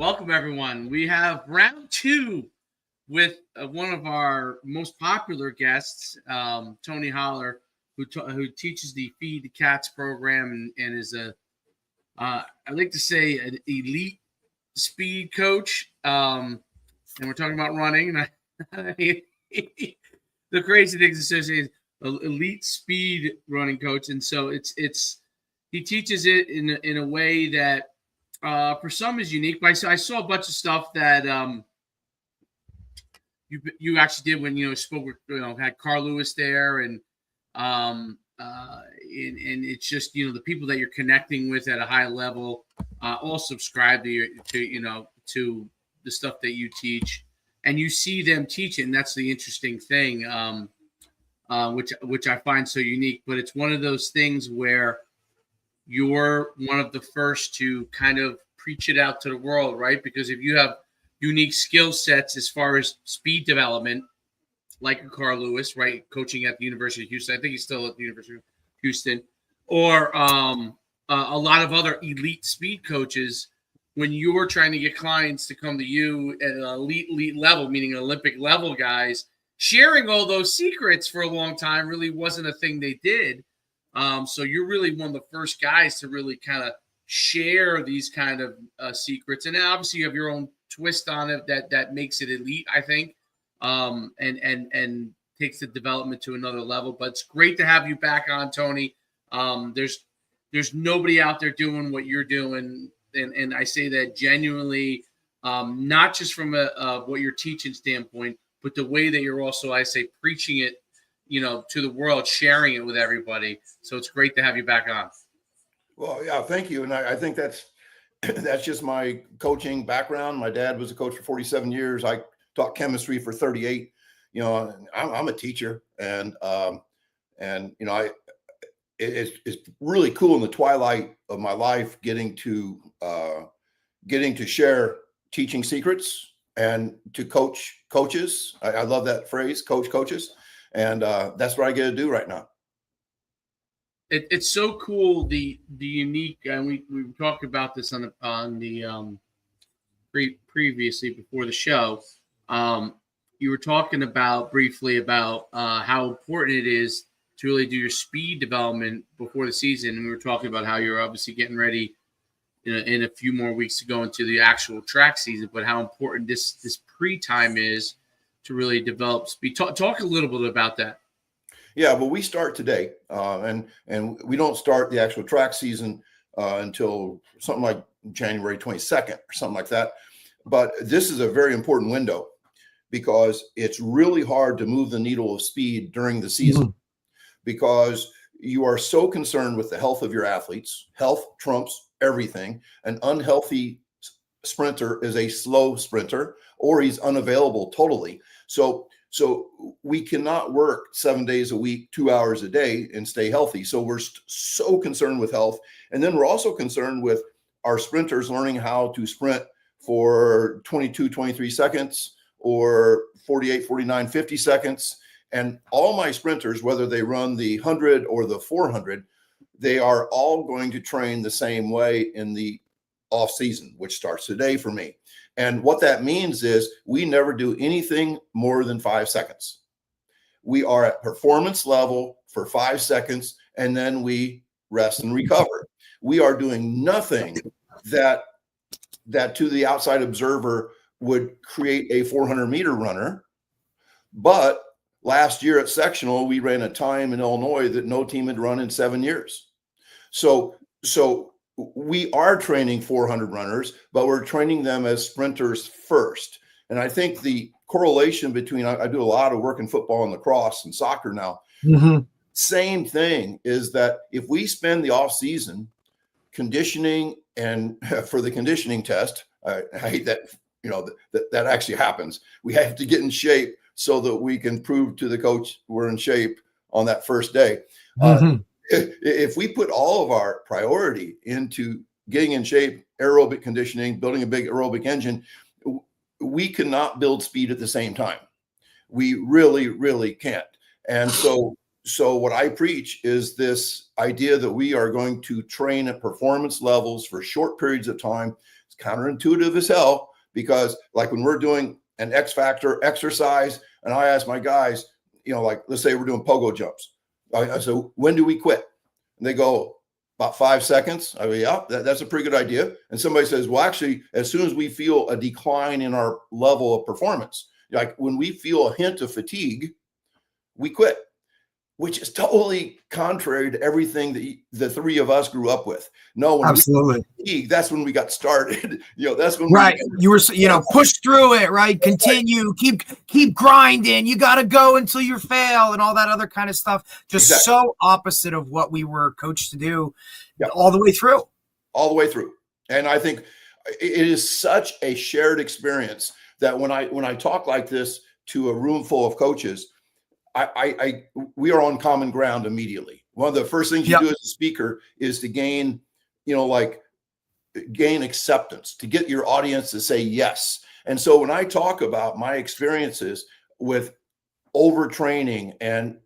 Welcome, everyone. We have round two with one of our most popular guests, Tony Holler, who teaches the Feed the Cats program and is I like to say, an elite speed coach. And we're talking about running. And the crazy things associated elite speed running coach, and so he teaches it in a way that for some is unique. But I saw a bunch of stuff that you actually did when spoke with had Carl Lewis there, and it's just the people that you're connecting with at a high level all subscribe to the stuff that you teach, and you see them teaching. That's the interesting thing, which I find so unique. But it's one of those things where you're one of the first to kind of preach it out to the world, right? Because if you have unique skill sets as far as speed development, like Carl Lewis, right, coaching at the University of Houston. I think he's still at the University of Houston, or a lot of other elite speed coaches. When you're trying to get clients to come to you at an elite level, meaning Olympic level guys, sharing all those secrets for a long time really wasn't a thing they did. So you're really one of the first guys to really kind of share these kind of secrets. And then obviously you have your own twist on it that makes it elite, I think, and takes the development to another level. But it's great to have you back on, Tony. There's nobody out there doing what you're doing. And I say that genuinely, not just from a what you're teaching standpoint, but the way that you're also, I say, preaching it, to the world, sharing it with everybody. So it's great to have you back on. Well, yeah, thank you. And I think that's just my coaching background. My dad was a coach for 47 years. I taught chemistry for 38. I'm a teacher, and it's really cool in the twilight of my life getting to share teaching secrets and to coach coaches. I love that phrase, coach coaches. And that's what I get to do right now. It's so cool, the unique, and we talked about this on the previously before the show. You were talking briefly about how important it is to really do your speed development before the season, and we were talking about how you're obviously getting ready in a few more weeks to go into the actual track season, but how important this pre-time is to really develop speed. Talk a little bit about that. Yeah, well, we start today, and we don't start the actual track season until something like January 22nd or something like that. But this is a very important window because it's really hard to move the needle of speed during the season because you are so concerned with the health of your athletes. Health trumps everything. An unhealthy sprinter is a slow sprinter, or he's unavailable totally. So we cannot work 7 days a week, 2 hours a day and stay healthy. So we're so concerned with health. And then we're also concerned with our sprinters learning how to sprint for 22, 23 seconds or 48, 49, 50 seconds. And all my sprinters, whether they run the 100 or the 400, they are all going to train the same way in the off season, which starts today for me. And what that means is we never do anything more than 5 seconds. We are at performance level for 5 seconds, and then we rest and recover. We are doing nothing that to the outside observer would create a 400-meter runner. But last year at sectional, we ran a time in Illinois that no team had run in 7 years. So we are training 400 runners, but we're training them as sprinters first. And I think the correlation between, I do a lot of work in football and lacrosse and soccer now. Same thing is that if we spend the off season conditioning, and for the conditioning test, I hate that, that actually happens. We have to get in shape so that we can prove to the coach we're in shape on that first day. If we put all of our priority into getting in shape, aerobic conditioning, building a big aerobic engine, we cannot build speed at the same time. We really, really can't. And so what I preach is this idea that we are going to train at performance levels for short periods of time. It's counterintuitive as hell, because like when we're doing an X factor exercise and I ask my guys, like let's say we're doing pogo jumps. I said, when do we quit? And they go, about 5 seconds. I go, yeah, that's a pretty good idea. And somebody says, well, actually, as soon as we feel a decline in our level of performance, like when we feel a hint of fatigue, we quit, which is totally contrary to everything that the three of us grew up with. No, when absolutely. we fatigue, that's when we got started. That's when you were, push through it, right? Continue, keep grinding. You got to go until you fail and all that other kind of stuff. Just so opposite of what we were coached to do all the way through. All the way through. And I think it is such a shared experience that when I talk like this to a room full of coaches, we are on common ground immediately. One of the first things you do as a speaker is to gain acceptance, to get your audience to say yes. And so when I talk about my experiences with overtraining and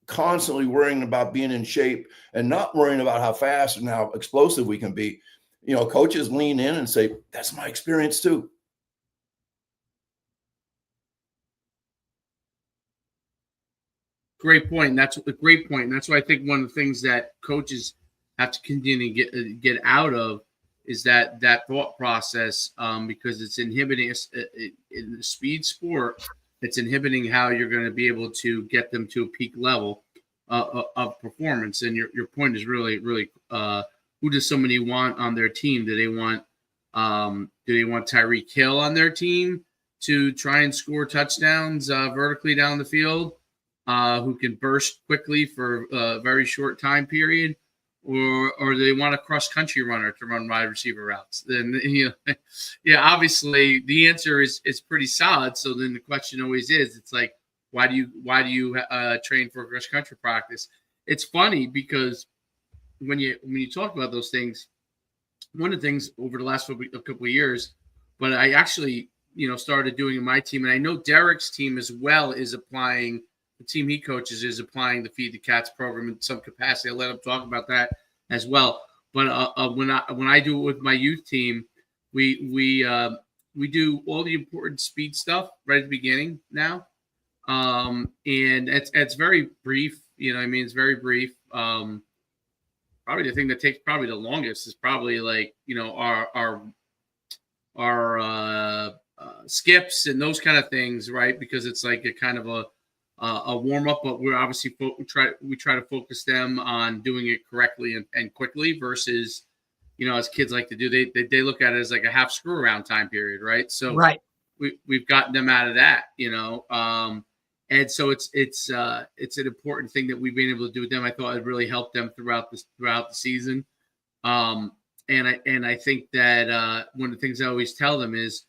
constantly worrying about being in shape and not worrying about how fast and how explosive we can be, coaches lean in and say, that's my experience too. Great point. That's a great point. And that's why I think one of the things that coaches have to continue to get out of is that thought process, because it's inhibiting in the speed sport. It's inhibiting how you're going to be able to get them to a peak level of performance. And your point is really, really, who does somebody want on their team? Do they want Tyreek Hill on their team to try and score touchdowns vertically down the field? Who can burst quickly for a very short time period, or do they want a cross-country runner to run wide receiver routes? Then obviously the answer is pretty solid. So then the question always is, it's like, why do you train for cross-country practice? It's funny because when you talk about those things, one of the things over the last couple of years, but I actually started doing in my team, and I know Derek's team as well is applying. The team he coaches is applying the Feed the Cats program in some capacity. I'll let him talk about that as well. But when I do it with my youth team, we do all the important speed stuff right at the beginning now, and it's very brief. It's very brief. Probably the thing that takes probably the longest is probably like our skips and those kind of things, right? Because it's like a kind of a warm up, but we're obviously we try to focus them on doing it correctly and quickly versus, as kids like to do, they look at it as like a half screw around time period, right? So we've gotten them out of that, and so it's an important thing that we've been able to do with them. I thought it really helped them throughout the season, and I think that one of the things I always tell them is,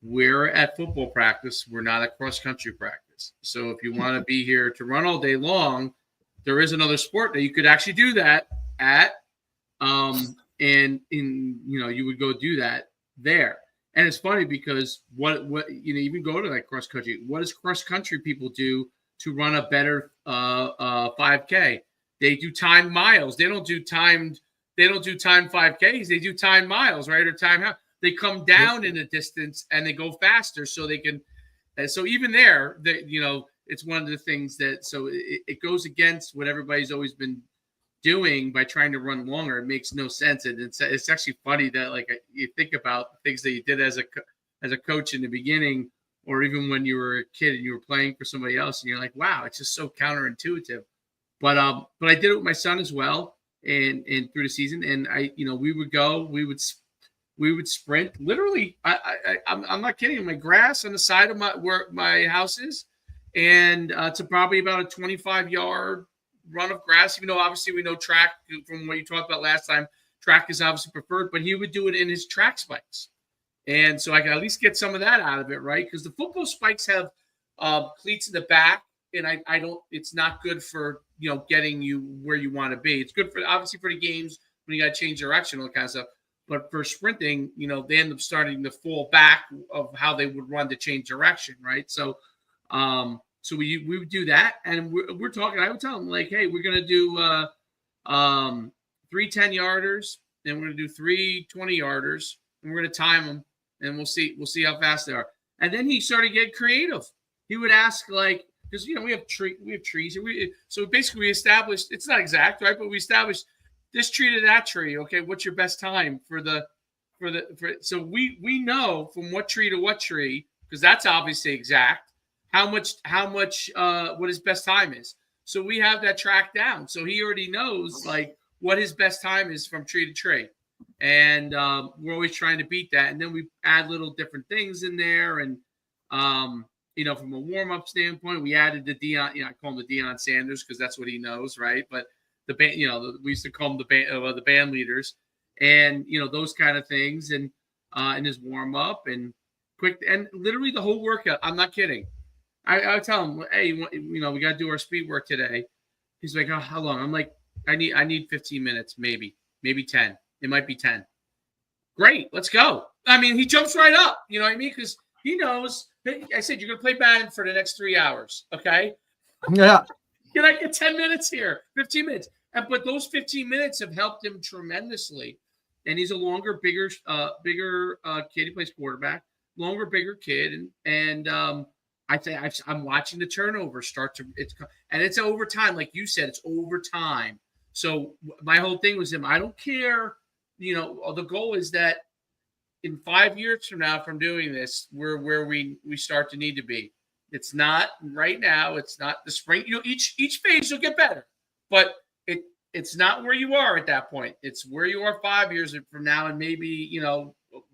we're at football practice, we're not at cross country practice. So if you want to be here to run all day long, there is another sport that you could actually do that at, and you would go do that there. And it's funny because what even go to that cross country. What does cross country people do to run a better 5K? They do timed miles. They don't do timed 5Ks. They do timed miles, right? Or time how they come down in a distance and they go faster so they can. And so even there, it's one of the things that it goes against what everybody's always been doing by trying to run longer. It makes no sense, and it's actually funny that like you think about things that you did as a coach in the beginning, or even when you were a kid and you were playing for somebody else, and you're like, wow, it's just so counterintuitive. But I did it with my son as well, and through the season, and we would sprint literally. I'm not kidding. My grass on the side of where my house is, and to probably about a 25-yard run of grass. Even though obviously we know track from what you talked about last time, track is obviously preferred, but he would do it in his track spikes, and so I can at least get some of that out of it, right? Because the football spikes have cleats in the back, and I don't. It's not good for getting you where you want to be. It's good for obviously for the games when you got to change direction, all that kind of stuff. But for sprinting, they end up starting to fall back of how they would run to change direction, right? So, we would do that, and we're talking. I would tell them like, hey, we're gonna do 3 10-yarders, then we're gonna do 3 20-yarders, and we're going to time them, and we'll see how fast they are. And then he started getting creative. He would ask, like, because we have trees, and so basically we established, it's not exact, right? But we established this tree to that tree. Okay, what's your best time so we know from what tree to what tree, because that's obviously exact, how much what his best time is. So we have that tracked down. So he already knows like what his best time is from tree to tree. And we're always trying to beat that. And then we add little different things in there. And, from a warm-up standpoint, we added the Deion, I call him the Deion Sanders because that's what he knows, right? But the band, we used to call them the band leaders. And, those kind of things. And in his warm-up and quick, and literally the whole workout. I'm not kidding. I tell him, hey, we got to do our speed work today. He's like, oh, how long? I'm like, I need 15 minutes, maybe 10. It might be 10. Great, let's go. I mean, he jumps right up. You know what I mean? Because he knows. I said, you're going to play badminton for the next 3 hours, okay? Yeah. Can I get 10 minutes here? 15 minutes. But those 15 minutes have helped him tremendously. And he's a longer, bigger kid. He plays quarterback. Longer, bigger kid. And I think I'm watching the turnover it's over time. Like you said, it's over time. So my whole thing was him. I don't care. The goal is that in 5 years from now, from doing this, we're where we start to need to be. It's not right now. It's not the spring. Each phase you'll get better, but it's not where you are at that point. It's where you are 5 years from now, and maybe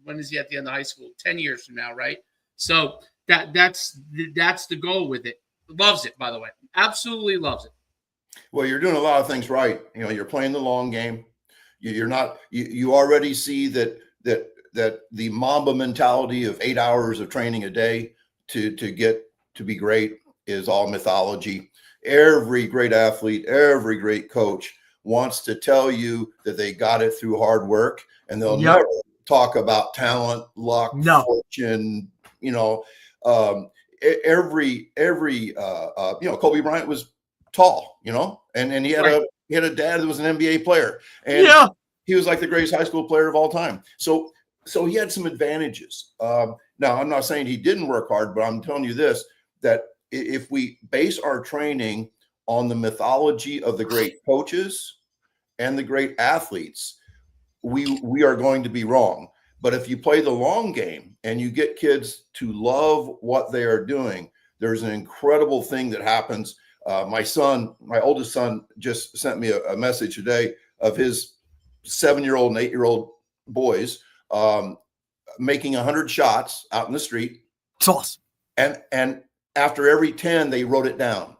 when is he at the end of high school? 10 years from now, right? So that's the goal with it. Loves it, by the way. Absolutely loves it. Well, you're doing a lot of things right. You're playing the long game. You're not. You already see that the Mamba mentality of 8 hours of training a day to get to be great is all mythology. Every great athlete, every great coach wants to tell you that they got it through hard work, and they'll never talk about talent, luck, fortune. Every Kobe Bryant was tall, and he had a dad that was an NBA player, and he was like the greatest high school player of all time. So he had some advantages. Now, I'm not saying he didn't work hard, but I'm telling you this, that if we base our training on the mythology of the great coaches and the great athletes, we are going to be wrong. But if you play the long game and you get kids to love what they are doing, there's an incredible thing that happens. My oldest son, just sent me a message today of his 7-year-old and 8-year-old boys making 100 shots out in the street. It's awesome. And after every 10, they wrote it down.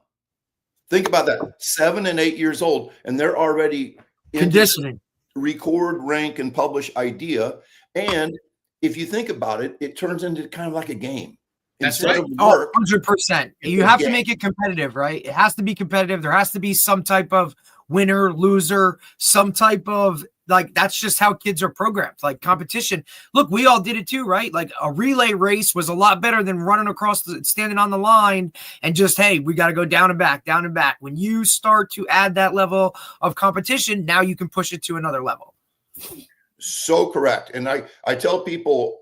Think about that. 7 and 8 years old, and they're already conditioning. Record, rank, and publish idea. And if you think about it, it turns into kind of like a game. That's Instead right. of work, 100%. You have to make it competitive, right? It has to be competitive. There has to be some type of winner, loser, some type of that's just how kids are programmed. Like competition. Look, we all did it too, right? Like a relay race was a lot better than running across standing on the line and just, hey, we got to go down and back, down and back. When you start to add that level of competition, now you can push it to another level. So correct. And I tell people,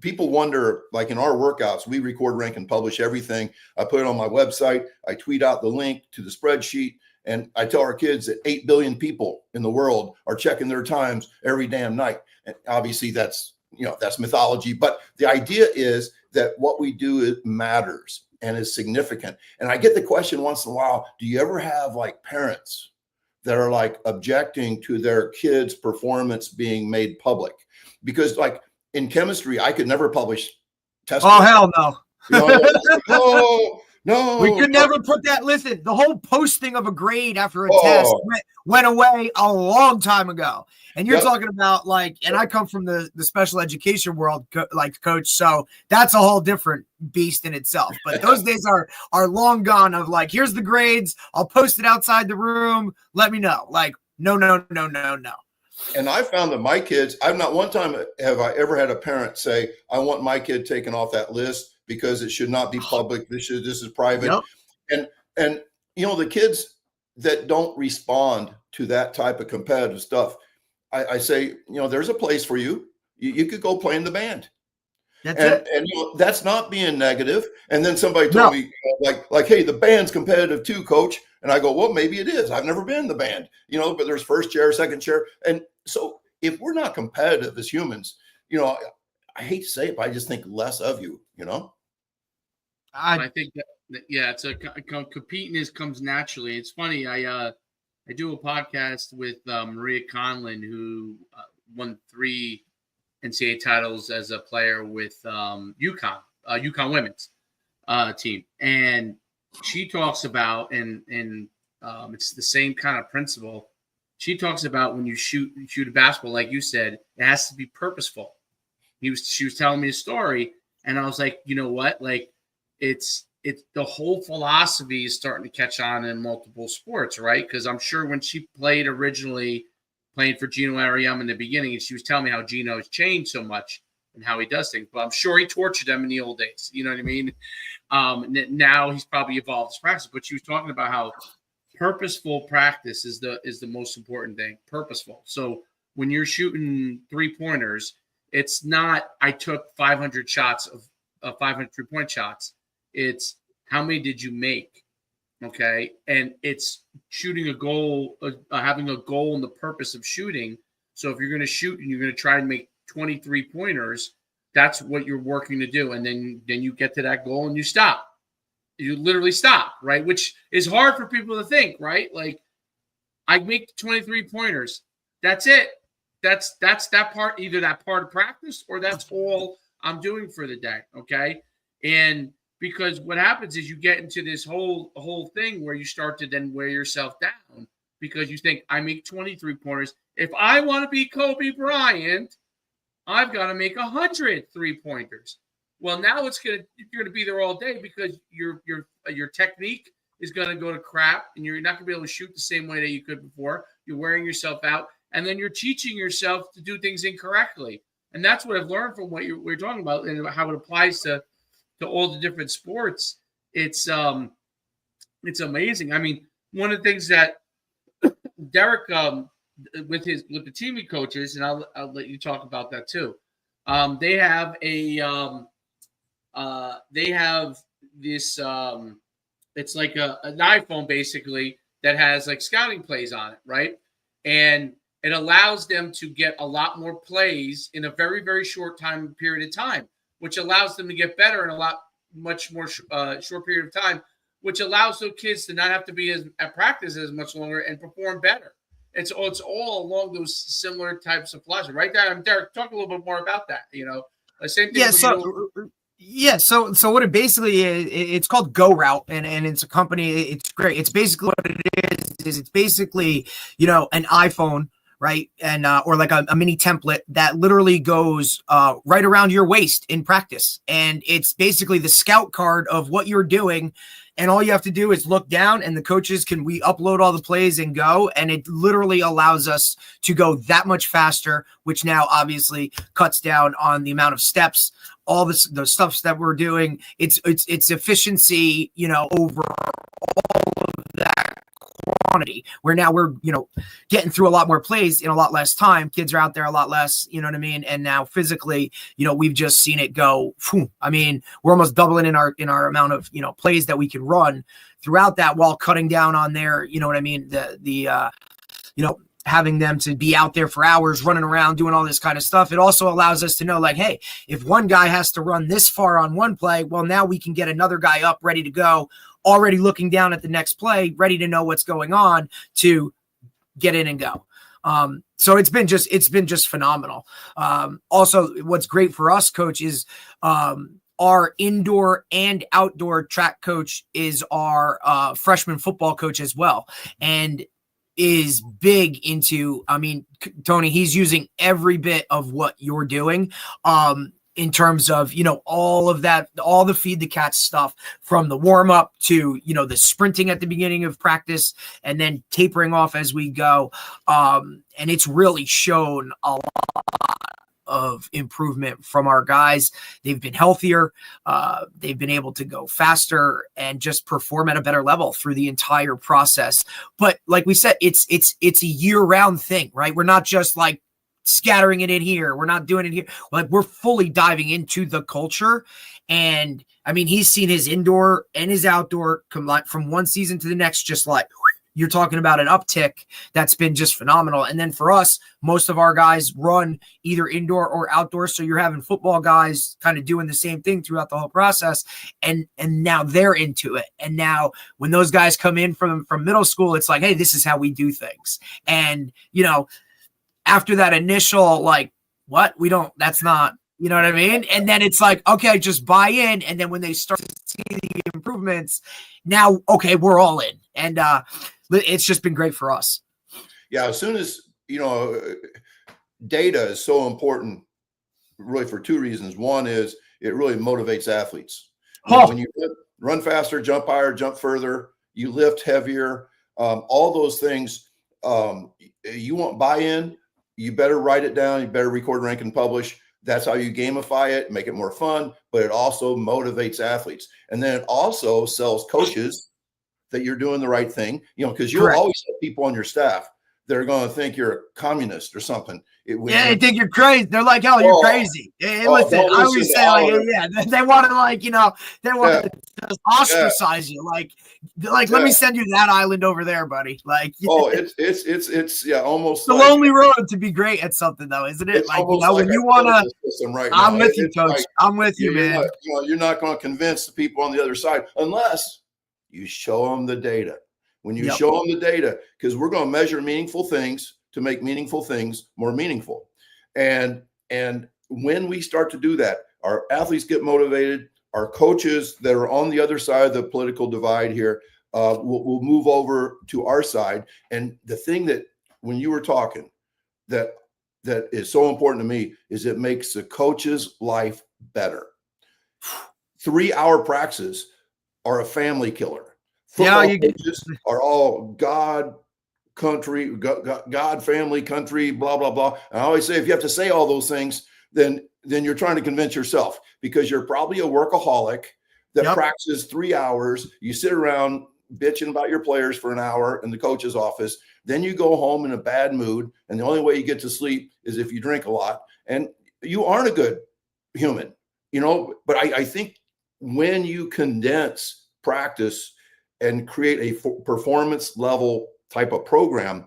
people wonder, like in our workouts, we record, rank, and publish everything. I put it on my website. I tweet out the link to the spreadsheet. And I tell our kids that 8 billion people in the world are checking their times every damn night. And obviously that's mythology. But the idea is that what we do matters and is significant. And I get the question once in a while, do you ever have like parents that are like objecting to their kids' performance being made public? Because like in chemistry, I could never publish test. Oh, hell no. No, we could never put that. Listen, the whole posting of a grade after a test went away a long time ago. And you're talking about and I come from the special education world, coach. So that's a whole different beast in itself. But those days are long gone of here's the grades. I'll post it outside the room. Let me know. No. And I found that my kids, I've not one time have I ever had a parent say, I want my kid taken off that list because it should not be public. This is private. Yep. And the kids that don't respond to that type of competitive stuff, I say, there's a place for you. you could go play in the band. That's it. And that's not being negative. And then somebody told me, like, hey, the band's competitive too, coach. And I go, well, maybe it is. I've never been in the band, but there's first chair, second chair. And so if we're not competitive as humans, I hate to say it, but I just think less of you, I think that it's competing comes naturally. It's funny. I do a podcast with Maria Conlon, who won 3 NCAA titles as a player with UConn women's team, and she talks about and it's the same kind of principle. She talks about when you shoot a basketball, like you said, it has to be purposeful. She was telling me a story, and I was like, you know what, like it's the whole philosophy is starting to catch on in multiple sports, right? Because I'm sure when she played originally, playing for Gino Ariam in the beginning, and she was telling me how Gino has changed so much and how he does things. But I'm sure he tortured them in the old days. You know what I mean? Now he's probably evolved his practice. But she was talking about how purposeful practice is the most important thing. Purposeful. So when you're shooting 3-pointers, it's not I took 500 shots of 500 3-point shots. It's how many did you make? Okay. And it's shooting a goal, having a goal and the purpose of shooting. So if you're going to shoot and you're going to try and make 23 pointers, that's what you're working to do. And then you get to that goal and you stop. You literally stop, right? Which is hard for people to think, right? Like, I make 23 pointers. That's it. That's that part, either that part of practice or that's all I'm doing for the day. Okay. And because what happens is you get into this whole thing where you start to then wear yourself down because you think, I make 23 pointers. If I want to be Kobe Bryant, I've got to make 100 3-pointers. Well, now you're going to be there all day because your technique is going to go to crap and you're not going to be able to shoot the same way that you could before. You're wearing yourself out, and then you're teaching yourself to do things incorrectly. And that's what I've learned from what we're talking about and how it applies to all the different sports. It's amazing. I mean, one of the things that Derek with the team he coaches, and I'll let you talk about that too. They have this it's like an iPhone basically that has like scouting plays on it, right? And it allows them to get a lot more plays in a very, very short period of time, which allows them to get better in a much more short period of time, which allows those kids to not have to be at practice as much longer and perform better. It's all along those similar types of philosophy. Right there, Derek, talk a little bit more about that. The same thing. Yeah. So what it basically is, it's called Go Route, and it's a company. It's great. It's basically what it is it's basically, an iPhone, right? And or like a mini template that literally goes right around your waist in practice. And it's basically the scout card of what you're doing. And all you have to do is look down, and the coaches we upload all the plays and go. And it literally allows us to go that much faster, which now obviously cuts down on the amount of steps, all the stuff that we're doing. It's efficiency, over all of that quantity, where now we're, getting through a lot more plays in a lot less time. Kids are out there a lot less, you know what I mean? And now physically, we've just seen it go. I mean, we're almost doubling in our amount of, plays that we can run throughout that while cutting down on their, you know what I mean? Having them to be out there for hours running around doing all this kind of stuff. It also allows us to know, like, hey, if one guy has to run this far on one play, well, now we can get another guy up ready to go, already looking down at the next play, ready to know what's going on to get in and go. So it's been just phenomenal. Also, what's great for us, coach, is our indoor and outdoor track coach is our freshman football coach as well. And is big into, Tony, he's using every bit of what you're doing in terms of, all of that, all the feed the cat stuff from the warm up to, the sprinting at the beginning of practice and then tapering off as we go. And it's really shown a lot of improvement from our guys. They've been healthier. They've been able to go faster and just perform at a better level through the entire process. But like we said, it's a year-round thing, right? We're not just like scattering it in here. We're not doing it here. Like, we're fully diving into the culture. And I mean, he's seen his indoor and his outdoor come like from one season to the next, just like you're talking about an uptick that's been just phenomenal. And then for us, most of our guys run either indoor or outdoor. So you're having football guys kind of doing the same thing throughout the whole process. And now they're into it. And now when those guys come in from middle school, it's like, hey, this is how we do things. And, you know, after that initial, like, what? That's not, you know what I mean? And then it's like, okay, just buy in. And then when they start to see the improvements, now, okay, we're all in. And it's just been great for us. Yeah. As soon as, you know, data is so important really for two reasons. One is it really motivates athletes. When you run faster, jump higher, jump further, you lift heavier, all those things, you want buy-in, you better write it down. You better record, rank, and publish. That's how you gamify it, make it more fun, but it also motivates athletes. And then it also sells coaches that you're doing the right thing, you know, because you'll always have people on your staff that are going to think you're a communist or something. They think you're crazy. They're like, "Oh, you're crazy." Listen, I always say, like, they want to, like, you know, they want to ostracize you. Like, let me send you to that island over there, buddy. Like, it's almost the like, lonely road to be great at something, though, isn't it? Like, you know, when you want to, right I'm with you, Coach. Like, I'm with you, man. You're not going to convince the people on the other side unless you show them the data. When you show them the data, because we're going to measure meaningful things to make meaningful things more meaningful. And when we start to do that, our athletes get motivated. Our coaches that are on the other side of the political divide here will move over to our side. And the thing that, when you were talking, that is so important to me is it makes the coach's life better. 3-hour practices are a family killer. Football coaches are all God, country, God, family, country, blah, blah, blah. And I always say, if you have to say all those things, then you're trying to convince yourself, because you're probably a workaholic that practices 3 hours. You sit around bitching about your players for an hour in the coach's office. Then you go home in a bad mood. And the only way you get to sleep is if you drink a lot. And you aren't a good human, you know. But I think when you condense practice and create a performance level type of program,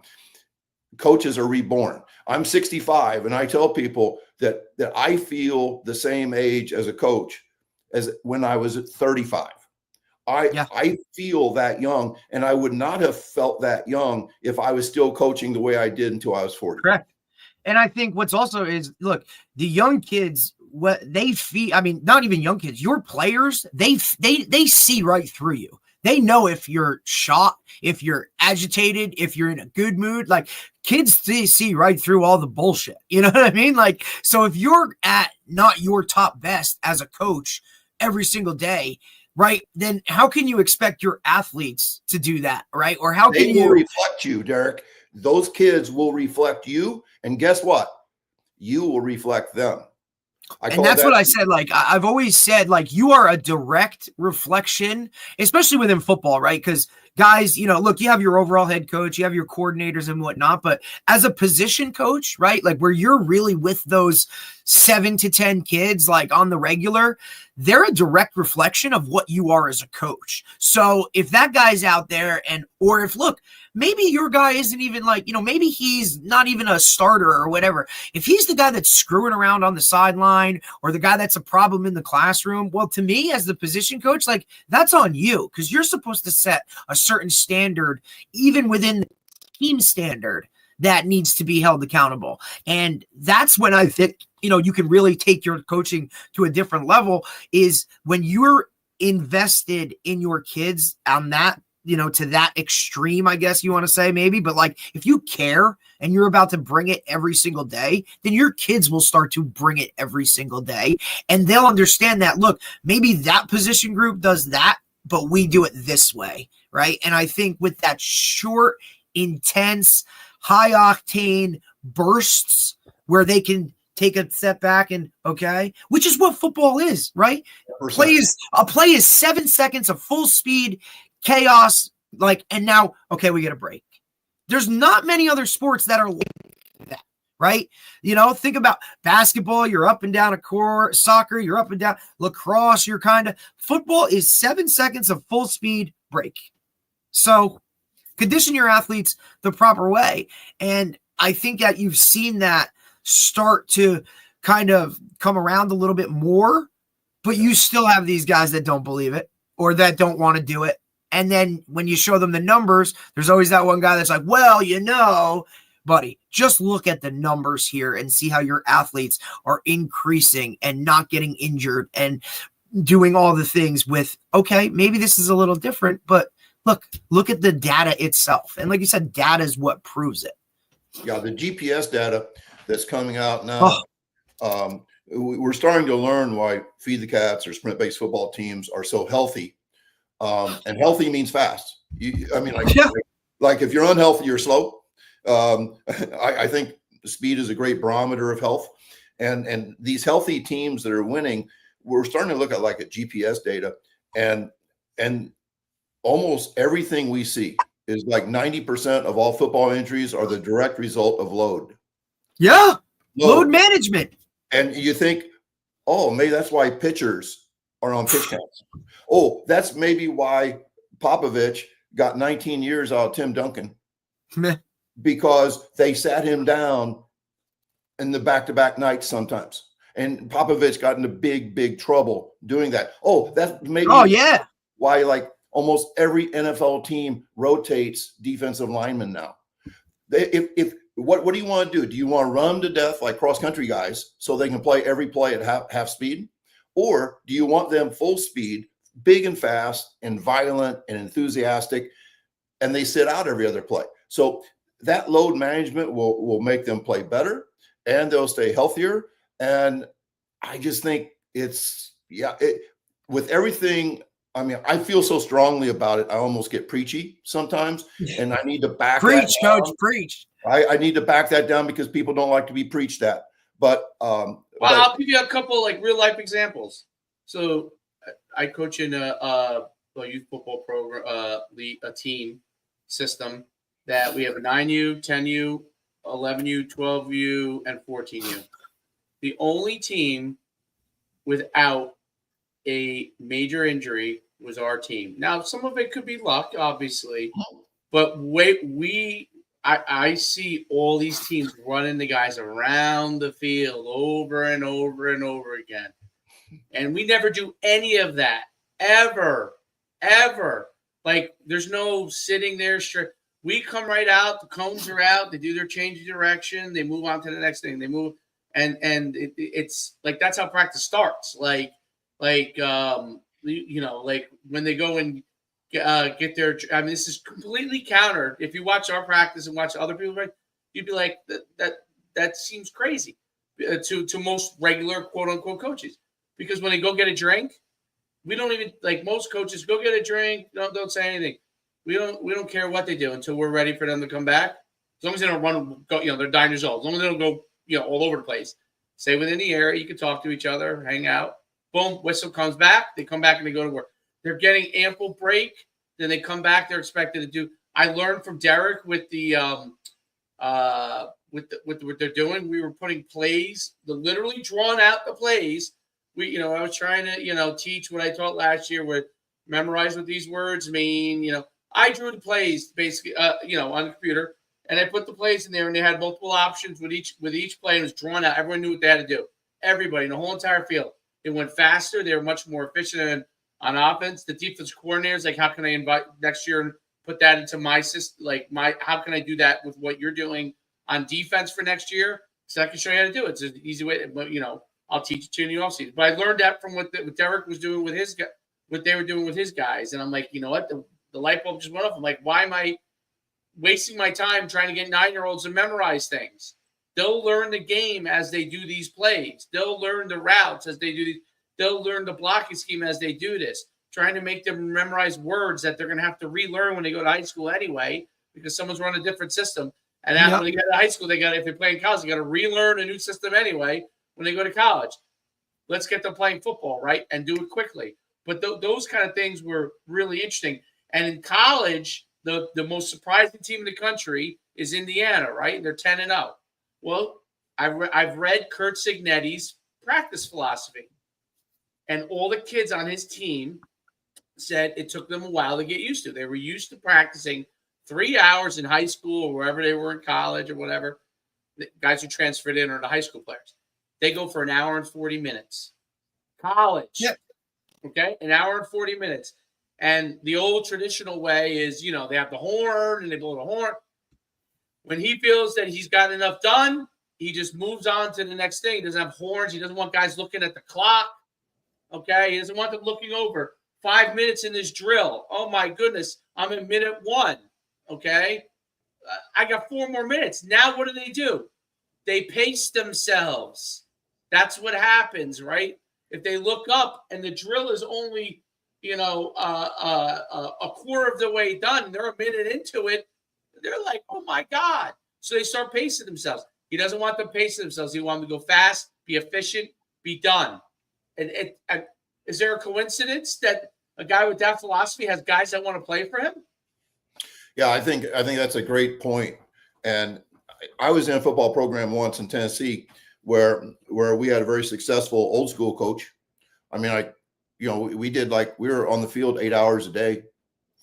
coaches are reborn. I'm 65, and I tell people that I feel the same age as a coach as when I was at 35. I feel that young, and I would not have felt that young if I was still coaching the way I did until I was 40. Correct. And I think what's also is, look, the young kids, what they feel, I mean, not even young kids, your players, they see right through you. They know if you're shot, if you're agitated, if you're in a good mood. Like, kids see right through all the bullshit. You know what I mean? Like, so if you're at not your top best as a coach every single day, right, then how can you expect your athletes to do that, right? Or how can you reflect you, Derek? Those kids will reflect you, and guess what? You will reflect them. And that's what I said. Like, I've always said, like, you are a direct reflection, especially within football, right? Because guys, you know, look, you have your overall head coach, you have your coordinators and whatnot, but as a position coach, right, like where you're really with those 7 to 10 kids, like on the regular, they're a direct reflection of what you are as a coach. So if that guy's out there or if, look, maybe your guy isn't even like, you know, maybe he's not even a starter or whatever. If he's the guy that's screwing around on the sideline or the guy that's a problem in the classroom, well, to me as the position coach, like, that's on you, because you're supposed to set a certain standard, even within the team standard, that needs to be held accountable. And that's when I think, you know, you can really take your coaching to a different level, is when you're invested in your kids on that, you know, to that extreme, I guess you want to say, maybe, but like, if you care and you're about to bring it every single day, then your kids will start to bring it every single day. And they'll understand that, look, maybe that position group does that, but we do it this way. Right. And I think with that short, intense, high octane bursts where they can take a step back and which is what football is, right? A play is 7 seconds of full speed chaos, like, and now, we get a break. There's not many other sports that are like that, right? Think about basketball, you're up and down a court, soccer, you're up and down, lacrosse, football is 7 seconds of full speed break. So condition your athletes the proper way. And I think that you've seen that start to kind of come around a little bit more, but you still have these guys that don't believe it or that don't want to do it. And then when you show them the numbers, there's always that one guy that's like, well, buddy, just look at the numbers here and see how your athletes are increasing and not getting injured and doing all the things with, okay, maybe this is a little different, but look at the data itself. And like you said, data is what proves it. Yeah, the GPS data that's coming out now, we're starting to learn why Feed the Cats or sprint-based football teams are so healthy. And healthy means fast. Like if you're unhealthy, you're slow. I think speed is a great barometer of health, and these healthy teams that are winning, we're starting to look at like a GPS data, and almost everything we see is like 90% of all football injuries are the direct result of load. Yeah, load management. And you think, oh, maybe that's why pitchers are on pitch counts. Oh, that's maybe why Popovich got 19 years out of Tim Duncan. Because they sat him down in the back-to-back nights sometimes. And Popovich got into big trouble doing that. Oh, that's maybe why like almost every NFL team rotates defensive linemen now. What do you want to do? Do you want to run them to death like cross-country guys so they can play every play at half speed? Or do you want them full speed, big and fast and violent and enthusiastic, and they sit out every other play? So that load management will make them play better and they'll stay healthier. And I just think with everything, I mean, I feel so strongly about it. I almost get preachy sometimes, and I need to back preach, that down. Coach, preach. I need to back that down because people don't like to be preached at. But I'll give you a couple like real life examples. So I coach in a youth football program, a team system that we have a 9U, 10U, 11U, 12U, and 14U. The only team without a major injury was our team. Now, some of it could be luck, obviously, but I see all these teams running the guys around the field over and over and over again. And we never do any of that, ever. Like, there's no sitting there straight. We come right out, the cones are out, they do their change of direction, they move on to the next thing. They move, and it's like that's how practice starts. Like when they go and get their. I mean, this is completely counter. If you watch our practice and watch other people, you'd be like, that seems crazy to most regular quote unquote coaches, because when they go get a drink, we don't even like most coaches go get a drink. Don't say anything. We don't care what they do until we're ready for them to come back. As long as they don't they're 9 years old. As long as they don't go, all over the place. Stay within the area. You can talk to each other, hang out. Boom, whistle comes back. They come back and they go to work. They're getting ample break. Then they come back. They're expected to do. I learned from Derek with the with what they're doing. We were putting plays, literally drawn out the plays. I was trying to teach what I taught last year with memorize what these words mean. I drew the plays basically, on the computer, and I put the plays in there, and they had multiple options with each play, and it was drawn out. Everyone knew what they had to do. Everybody in the whole entire field. It went faster. They were much more efficient on offense. The defense coordinators, like, how can I invite next year and put that into my system? How can I do that with what you're doing on defense for next year? So I can show you how to do it. It's an easy way. But I'll teach it to you in the offseason. But I learned that from what Derek was doing with his guys, what they were doing with his guys, and I'm like, you know what? The light bulb just went off. I'm like, why am I wasting my time trying to get 9-year-olds to memorize things? They'll learn the game as they do these plays. They'll learn the routes as they do these. They'll learn the blocking scheme as they do this. Trying to make them memorize words that they're going to have to relearn when they go to high school anyway, because someone's run a different system. And when they get to high school, if they play in college, they got to relearn a new system anyway when they go to college. Let's get them playing football, right, and do it quickly. But those kind of things were really interesting. And in college, the most surprising team in the country is Indiana, right? They're 10-0. Well, I've read Kurt Signetti's practice philosophy, and all the kids on his team said it took them a while to get used to. They were used to practicing 3 hours in high school or wherever they were in college or whatever. The guys who transferred in are the high school players. They go for an hour and 40 minutes. College, okay, an hour and 40 minutes. And the old traditional way is, they have the horn and they blow the horn. When he feels that he's got enough done, he just moves on to the next thing. He doesn't have horns. He doesn't want guys looking at the clock. Okay. He doesn't want them looking over 5 minutes in this drill. Oh my goodness. I'm in minute 1. Okay. I got 4 more minutes. Now what do? They pace themselves. That's what happens, right? If they look up and the drill is only, a quarter of the way done, they're a minute into it, they're like, oh my God. So they start pacing themselves. He doesn't want them pacing themselves. He wants them to go fast, be efficient, be done. And is there a coincidence that a guy with that philosophy has guys that want to play for him? Yeah, I think that's a great point. And I was in a football program once in Tennessee where we had a very successful old school coach. I mean, we did we were on the field 8 hours a day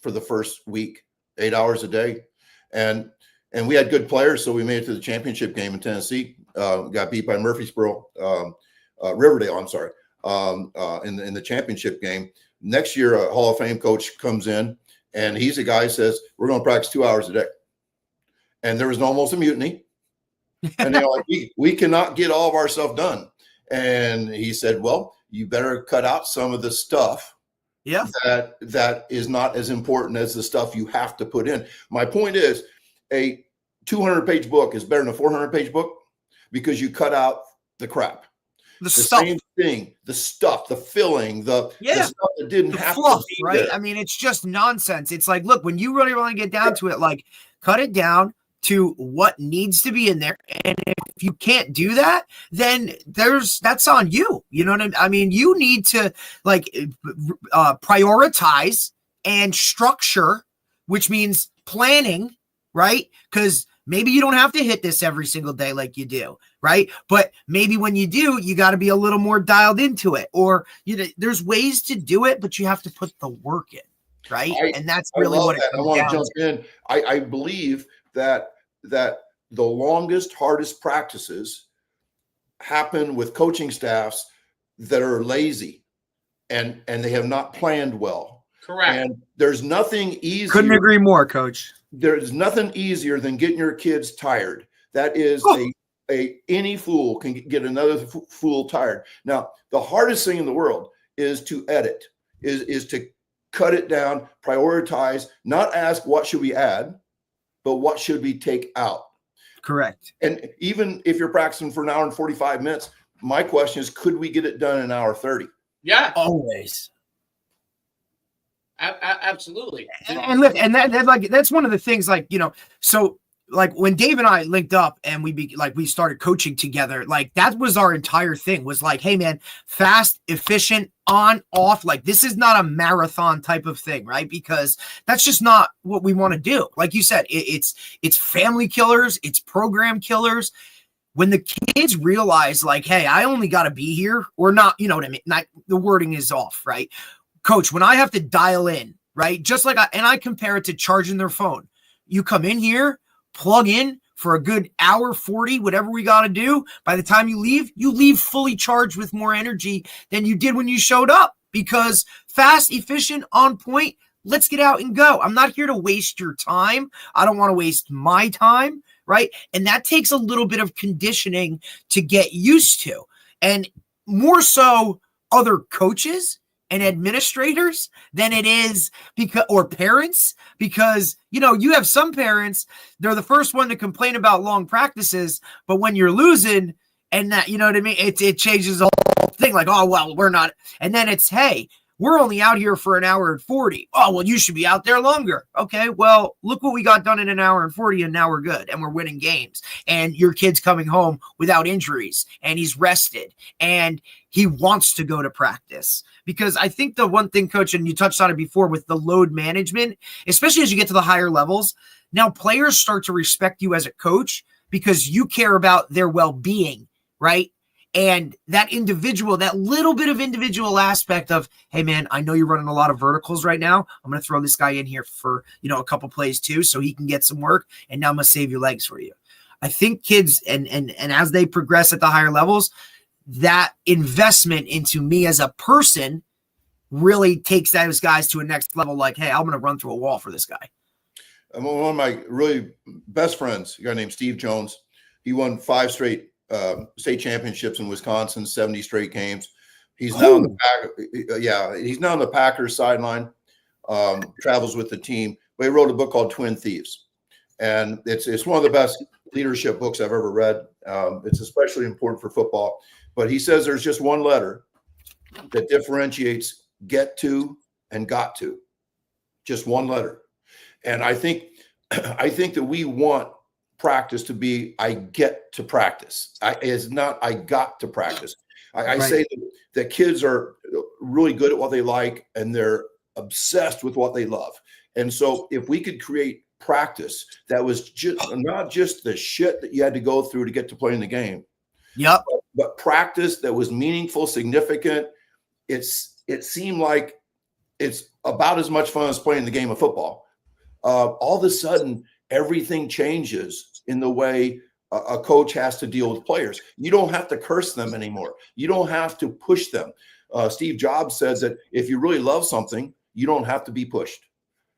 for the first week, 8 hours a day. And we had good players. So we made it to the championship game in Tennessee, got beat by Murfreesboro, Riverdale, I'm sorry, in the championship game. Next year, a Hall of Fame coach comes in and he's a guy who says, we're going to practice 2 hours a day. And there was almost a mutiny. And they're like, we cannot get all of our stuff done. And he said, well, you better cut out some of the stuff that is not as important as the stuff you have to put in. My point is a 200-page book is better than a 400-page book because you cut out the crap. The stuff. Same thing, the stuff, the filling, the stuff that didn't have fluff, to be right? there. I mean, it's just nonsense. It's like, look, when you really want to get down to it, cut it down to what needs to be in there. And if you can't do that, then that's on you. You know what I mean? You need to prioritize and structure, which means planning, right? Because maybe you don't have to hit this every single day like you do, right? But maybe when you do, you got to be a little more dialed into it. Or there's ways to do it, but you have to put the work in, right? And that's really what it comes down to. I want to jump in. I believe that the longest, hardest practices happen with coaching staffs that are lazy and they have not planned well. Correct. And there's nothing easier. Couldn't agree more, Coach. There's nothing easier than getting your kids tired. That is any fool can get another fool tired. Now, the hardest thing in the world is to edit, is to cut it down, prioritize, not ask what should we add, but what should we take out? Correct. And even if you're practicing for an hour and 45 minutes, my question is, could we get it done in an hour 30? Yeah. Always. Absolutely. And look, and that's one of the things, so when Dave and I linked up and we started coaching together, that was our entire thing was hey man, fast, efficient, on, off. This is not a marathon type of thing, right? Because that's just not what we want to do. Like you said, it's family killers, it's program killers. When the kids realize hey, I only got to be here or not, you know what I mean? The wording is off, right? Coach, when I have to dial in, right? Just I compare it to charging their phone. You come in here, plug in for a good hour, 40, whatever we got to do. By the time you leave fully charged with more energy than you did when you showed up, because fast, efficient, on point, let's get out and go. I'm not here to waste your time. I don't want to waste my time, right? And that takes a little bit of conditioning to get used to. And more so other coaches and administrators than it is or parents, because you have some parents, they're the first one to complain about long practices, but when you're losing and that, you know what I mean, it changes the whole thing. Oh well, we're not, and then it's, hey, we're only out here for an hour and 40. Oh well, you should be out there longer. Okay, well, look what we got done in an hour and 40, and now we're good and we're winning games, and your kid's coming home without injuries and he's rested and he wants to go to practice. Because I think the one thing, Coach, and you touched on it before with the load management, especially as you get to the higher levels, now players start to respect you as a coach because you care about their well-being, right? And that individual, that little bit of individual aspect of, hey man, I know you're running a lot of verticals right now. I'm going to throw this guy in here for, a couple plays too, so he can get some work. And now I'm going to save your legs for you. I think kids, and as they progress at the higher levels, that investment into me as a person really takes those guys to a next level. Like, hey, I'm going to run through a wall for this guy. One of my really best friends, a guy named Steve Jones, he won 5 straight state championships in Wisconsin, 70 straight games. He's now he's now on the Packers sideline, travels with the team. But he wrote a book called Twin Thieves, and it's one of the best leadership books I've ever read. It's especially important for football. But he says there's just one letter that differentiates get to and got to. Just one letter. And I think that we want practice to be I get to practice. It's not I got to practice. I say that kids are really good at what they like and they're obsessed with what they love. And so if we could create practice that was just not just the shit that you had to go through to get to play in the game. Yep. But practice that was meaningful, significant. It seemed like it's about as much fun as playing the game of football. All of a sudden, everything changes in the way a coach has to deal with players. You don't have to curse them anymore. You don't have to push them. Steve Jobs says that if you really love something, you don't have to be pushed.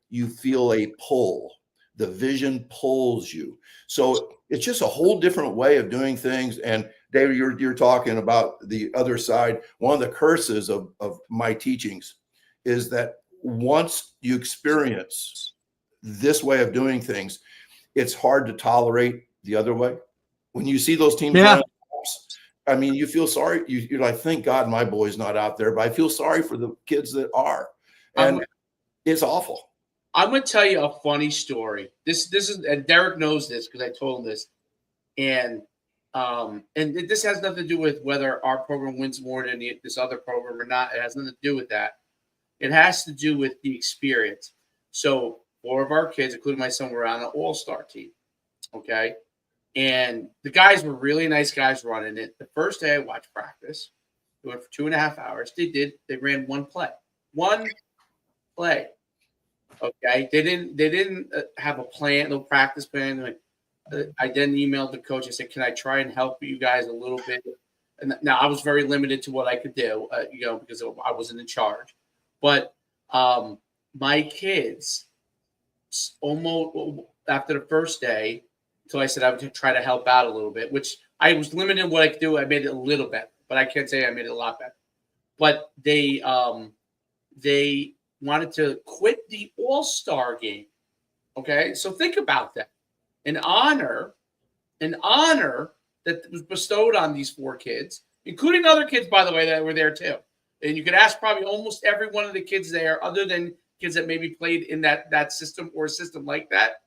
You feel a pull. The vision pulls you. So it's just a whole different way of doing things. And David, you're talking about the other side. One of the curses of my teachings is that once you experience this way of doing things, it's hard to tolerate the other way. When you see those teams, I mean, you feel sorry. You're like, thank God my boy's not out there, but I feel sorry for the kids that are. And it's awful. I'm going to tell you a funny story. This is, and Derek knows this because I told him this. And this has nothing to do with whether our program wins more than this other program or not. It has nothing to do with that. It has to do with the experience. So 4 of our kids, including my son, were on an all-star team. Okay. And the guys were really nice guys running it. The first day I watched practice, it went for 2.5 hours. They ran one play. Okay. They didn't have a plan, no practice plan. I then emailed the coach. I said, can I try and help you guys a little bit? And now I was very limited to what I could do, because I wasn't in charge. But my kids, almost after the first day, until I said I would try to help out a little bit, which I was limited in what I could do. I made it a little better, but I can't say I made it a lot better. But they wanted to quit the all-star game. Okay, so think about that. An honor that was bestowed on these 4 kids, including other kids, by the way, that were there too. And you could ask probably almost every one of the kids there, other than kids that maybe played in that system or a system like that,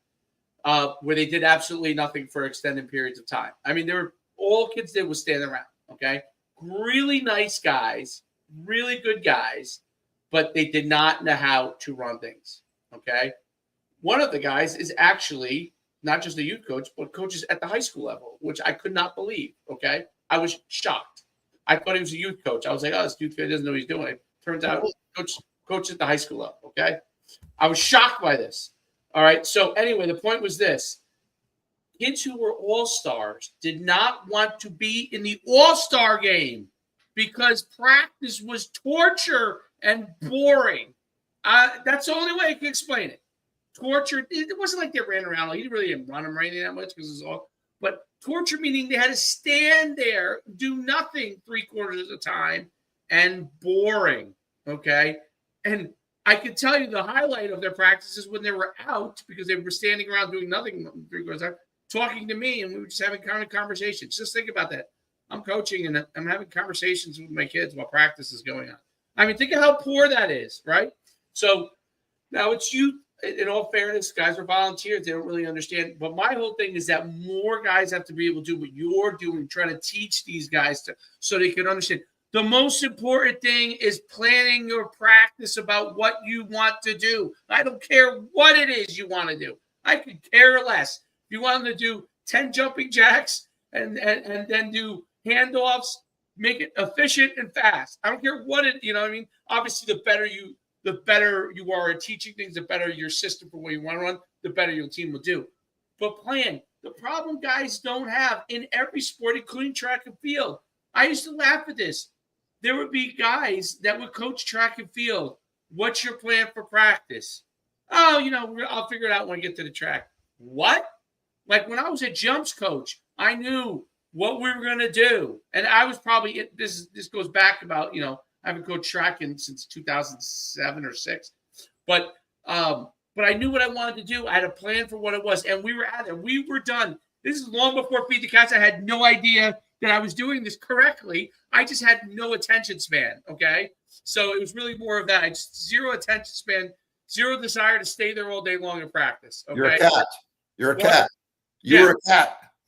where they did absolutely nothing for extended periods of time. I mean, all kids did was stand around. Okay, really nice guys, really good guys, but they did not know how to run things. Okay, one of the guys is actually not just a youth coach, but coaches at the high school level, which I could not believe. Okay, I was shocked. I thought he was a youth coach. I was like, oh, this youth coach doesn't know what he's doing. It turns out, coach at the high school level. Okay, I was shocked by this. All right. So anyway, the point was this: kids who were all-stars did not want to be in the all-star game because practice was torture and boring. That's the only way I can explain it. Torture. It wasn't like they ran around. He didn't really run them or anything that much because it's all. But torture meaning they had to stand there, do nothing 3/4 of the time, and boring. Okay, and I could tell you the highlight of their practices when they were out because they were standing around doing nothing 3/4 of the time, talking to me, and we were just having kind of conversations. Just think about that. I'm coaching and I'm having conversations with my kids while practice is going on. I mean, think of how poor that is, right? So now it's you. In all fairness, guys are volunteers. They don't really understand. But my whole thing is that more guys have to be able to do what you're doing, trying to teach these guys so they can understand. The most important thing is planning your practice about what you want to do. I don't care what it is you want to do. I could care less. If you want them to do 10 jumping jacks and then do handoffs, make it efficient and fast. I don't care what it, you know what I mean? Obviously, the better you are at teaching things, the better your system for what you want to run, the better your team will do. But plan. The problem guys don't have in every sport, including track and field. I used to laugh at this. There would be guys that would coach track and field. What's your plan for practice? Oh, I'll figure it out when I get to the track. What? Like when I was a jumps coach, I knew what we were going to do. And I was probably, this goes back about, I haven't coached track since 2007 or 6. But I knew what I wanted to do. I had a plan for what it was. And we were at it. We were done. This is long before Feed the Cats. I had no idea that I was doing this correctly. I just had no attention span, okay? So it was really more of that. I just zero attention span, zero desire to stay there all day long and practice, okay? You're a cat. You're a cat. You were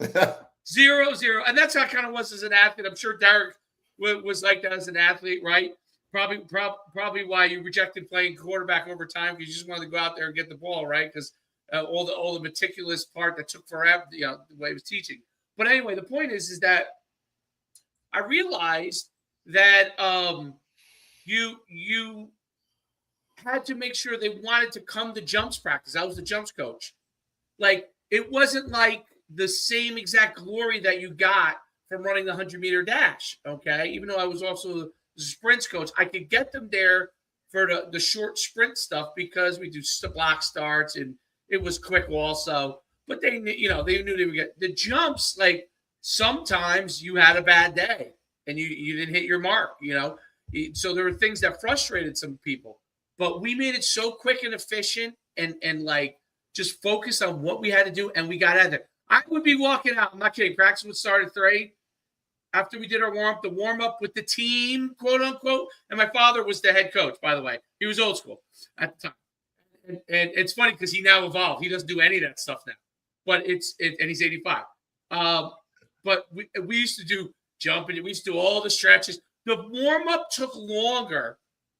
a cat. Zero. And that's how I kind of was as an athlete. I'm sure Derek was like that as an athlete, right? Probably why you rejected playing quarterback over time, because you just wanted to go out there and get the ball, right? Because all the meticulous part that took forever, the way he was teaching. But anyway, the point is that I realized that you had to make sure they wanted to come to jumps practice. I was the jumps coach. Like, it wasn't like the same exact glory that you got from running the 100-meter dash, okay? Even though I was also the sprints coach, I could get them there for the short sprint stuff because we do block starts and it was quick also. But they knew they would get the jumps. Like, sometimes you had a bad day and you didn't hit your mark, So there were things that frustrated some people. But we made it so quick and efficient and like just focused on what we had to do, and we got out of there. I would be walking out. I'm not kidding. Practice would start at 3. After we did our warm-up, the warm-up with the team, quote unquote. And my father was the head coach, by the way. He was old school at the time. And it's funny because he now evolved. He doesn't do any of that stuff now. But and he's 85. But we used to do jumping. We used to do all the stretches. The warm-up took longer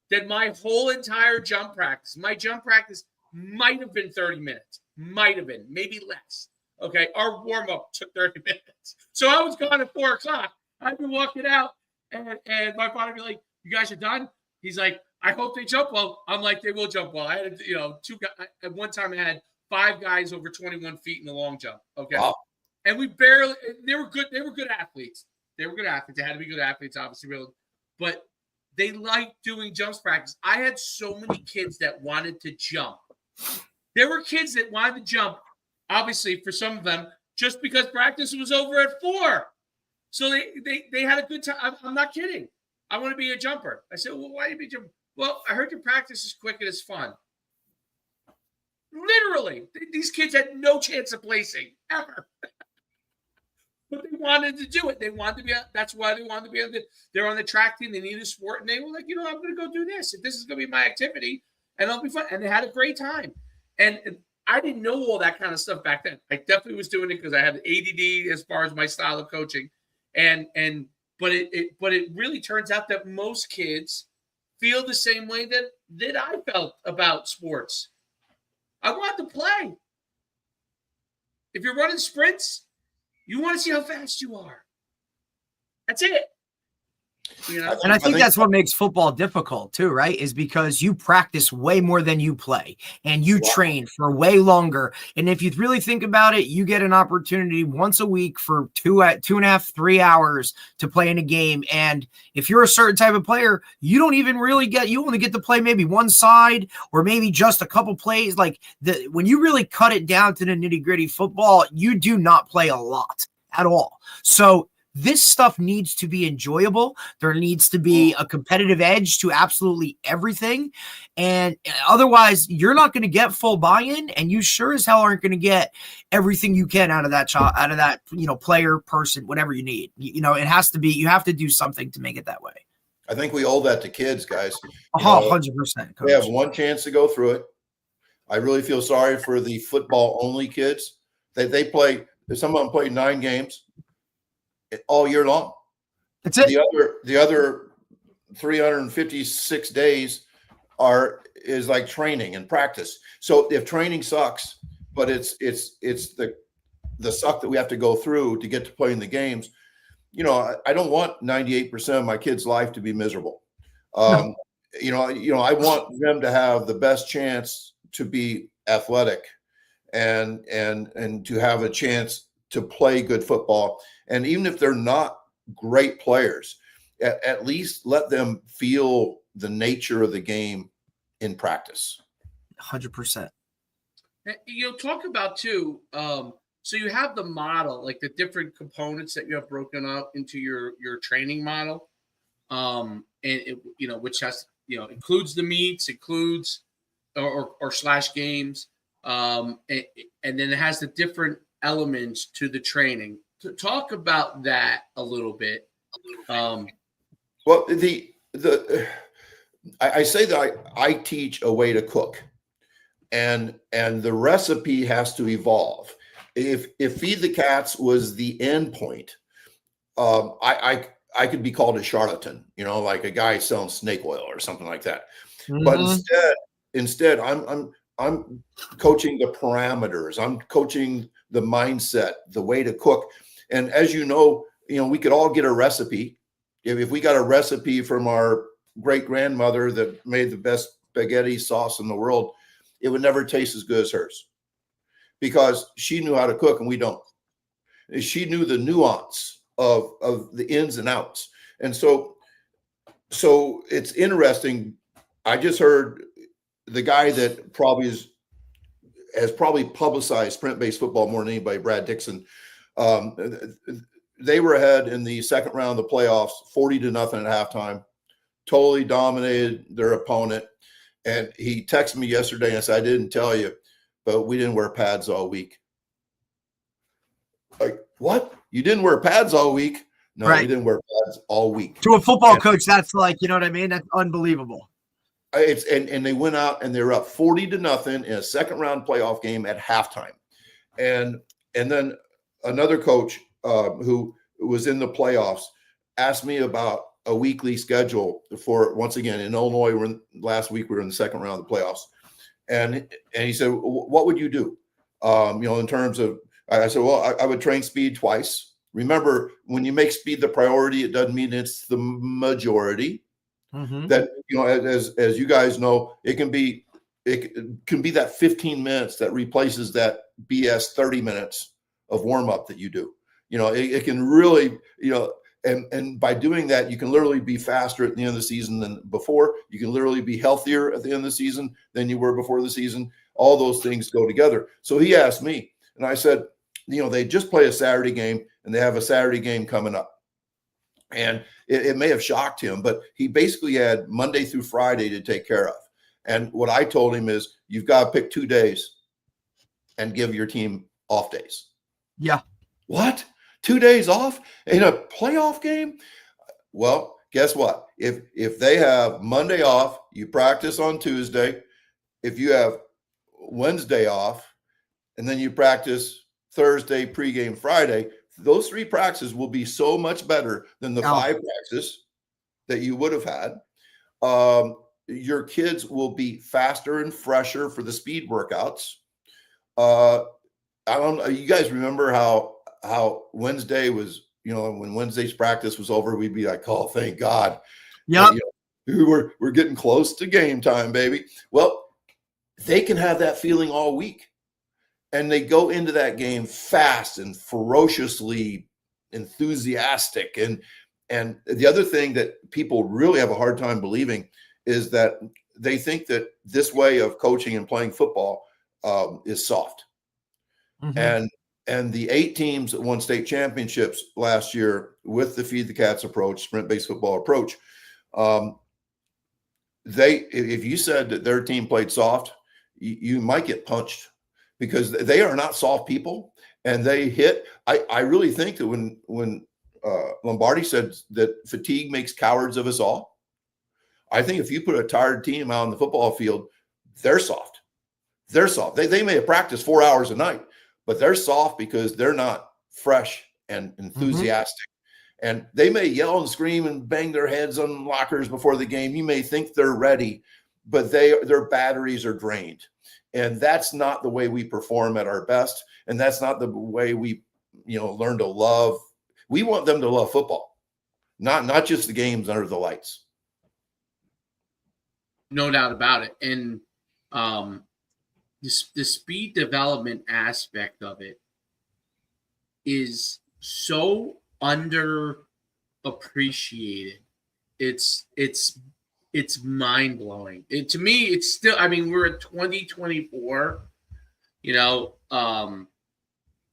than my whole entire jump practice. My jump practice might have been 30 minutes. Might have been. Maybe less. Okay? Our warm-up took 30 minutes. So I was gone at 4 o'clock. I'd be walking out, and my father would be like, "You guys are done?" He's like, "I hope they jump well." I'm like, "They will jump well." I had, 2 guys. At one time, I had 5 guys over 21 feet in the long jump. Okay? Wow. And they were good. They were good athletes. They were good athletes. They had to be good athletes, obviously, really. But they liked doing jumps practice. I had so many kids that wanted to jump. There were kids that wanted to jump, obviously, for some of them, just because practice was over at 4. So they had a good time. I'm not kidding. I want to be a jumper. I said, "Well, why do you be a jumper?" "Well, I heard your practice is quick and it's fun." Literally, these kids had no chance of placing ever. But they wanted to do it. They wanted to be. That's why they wanted to be. They're on the track team. They need a sport, and they were like, I'm going to go do this. If this is going to be my activity, and it'll be fun. And they had a great time. And I didn't know all that kind of stuff back then. I definitely was doing it because I had ADD as far as my style of coaching, but it really turns out that most kids feel the same way that I felt about sports. I want to play. If you're running sprints, you want to see how fast you are. That's it. And I think that's what makes football difficult too, right? Is because you practice way more than you play and you train for way longer. And if you really think about it, you get an opportunity once a week for 2.5, 3 hours to play in a game. And if you're a certain type of player, you only get to play maybe one side or maybe just a couple plays. Like when you really cut it down to the nitty-gritty football, you do not play a lot at all. So this stuff needs to be enjoyable. There needs to be a competitive edge to absolutely everything. And otherwise, you're not going to get full buy-in, and you sure as hell aren't going to get everything you can out of that child, out of that, player, person, whatever you need. It has to be, you have to do something to make it that way. I think we owe that to kids, guys. 100%. They have one chance to go through it. I really feel sorry for the football-only kids. They play, some of them play 9 games all year long. That's it. The other 356 days is like training and practice. So if training sucks, but it's the the suck that we have to go through to get to play in the games, I don't want 98% of my kids' life to be miserable. No. I want them to have the best chance to be athletic and to have a chance to play good football. And even if they're not great players, at least let them feel the nature of the game in practice. 100%. Talk about too. So you have the model, like the different components that you have broken up into your training model, and which has includes the meets, includes or slash games, and then it has the different elements to the training. To talk about that a little bit. Well, I say that I teach a way to cook, and the recipe has to evolve. If Feed the Cats was the end point, I could be called a charlatan, like a guy selling snake oil or something like that. Mm-hmm. But instead, I'm coaching the parameters. I'm coaching the mindset, the way to cook. And as we could all get a recipe. If we got a recipe from our great grandmother that made the best spaghetti sauce in the world, it would never taste as good as hers, because she knew how to cook and we don't. She knew the nuance of the ins and outs. And so it's interesting. I just heard the guy that has probably publicized sprint-based football more than anybody, Brad Dixon. They were ahead in the second round of the playoffs, 40-0 at halftime, totally dominated their opponent. And he texted me yesterday and said, "I didn't tell you, but we didn't wear pads all week." Like, what? You didn't wear pads all week? No, right. We didn't wear pads all week. To a football coach, that's like, you know what I mean? That's unbelievable. And they went out and they were up 40-0 in a second round playoff game at halftime. And then another coach who was in the playoffs asked me about a weekly schedule for, once again, in Illinois, last week we were in the second round of the playoffs. And he said, "What would you do? In terms of," I said, "Well, I would train speed twice." Remember, when you make speed the priority, it doesn't mean it's the majority. Mm-hmm. That, as you guys know, it can be that 15 minutes that replaces that BS 30 minutes of warm up that you do. It can really, and by doing that, you can literally be faster at the end of the season than before. You can literally be healthier at the end of the season than you were before the season. All those things go together. So he asked me, and I said, they just play a Saturday game, and they have a Saturday game coming up. And it may have shocked him, but he basically had Monday through Friday to take care of. And what I told him is, you've got to pick 2 days and give your team off days. Yeah. What? 2 days off in a playoff game? Well, guess what? If they have Monday off, you practice on Tuesday. If you have Wednesday off, and then you practice Thursday, pregame Friday, those 3 practices will be so much better than the 5 practices that you would have had. Your kids will be faster and fresher for the speed workouts. I don't know. You guys remember how Wednesday was, when Wednesday's practice was over, we'd be like, "Oh, thank God." Yeah. We're getting close to game time, baby. Well, they can have that feeling all week. And they go into that game fast and ferociously enthusiastic. And the other thing that people really have a hard time believing is that they think that this way of coaching and playing football is soft. Mm-hmm. And the 8 teams that won state championships last year with the Feed the Cats approach, sprint-based football approach, if you said that their team played soft, you might get punched, because they are not soft people, and they hit. I really think that when Lombardi said that fatigue makes cowards of us all, I think if you put a tired team out on the football field, they're soft. They're soft. They may have practiced 4 hours a night, but they're soft because they're not fresh and enthusiastic. Mm-hmm. And they may yell and scream and bang their heads on lockers before the game. You may think they're ready, but their batteries are drained. And that's not the way we perform at our best. And that's not the way we, learn to love. We want them to love football, not just the games under the lights. No doubt about it. And the speed development aspect of it is so underappreciated. It's mind blowing. To me, it's still. I mean, we're at 2024,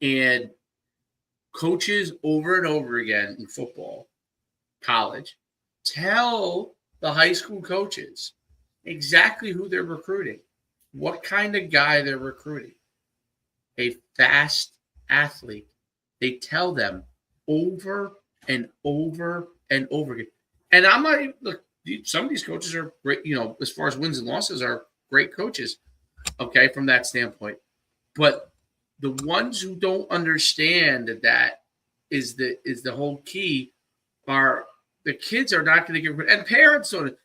and coaches over and over again in football, college, tell the high school coaches exactly who they're recruiting, what kind of guy they're recruiting. A fast athlete. They tell them over and over and over again. And I'm not look. Some of these coaches are great, as far as wins and losses, are great coaches, okay, from that standpoint. But the ones who don't understand that is the whole key are the kids are not going to get, and parents don't.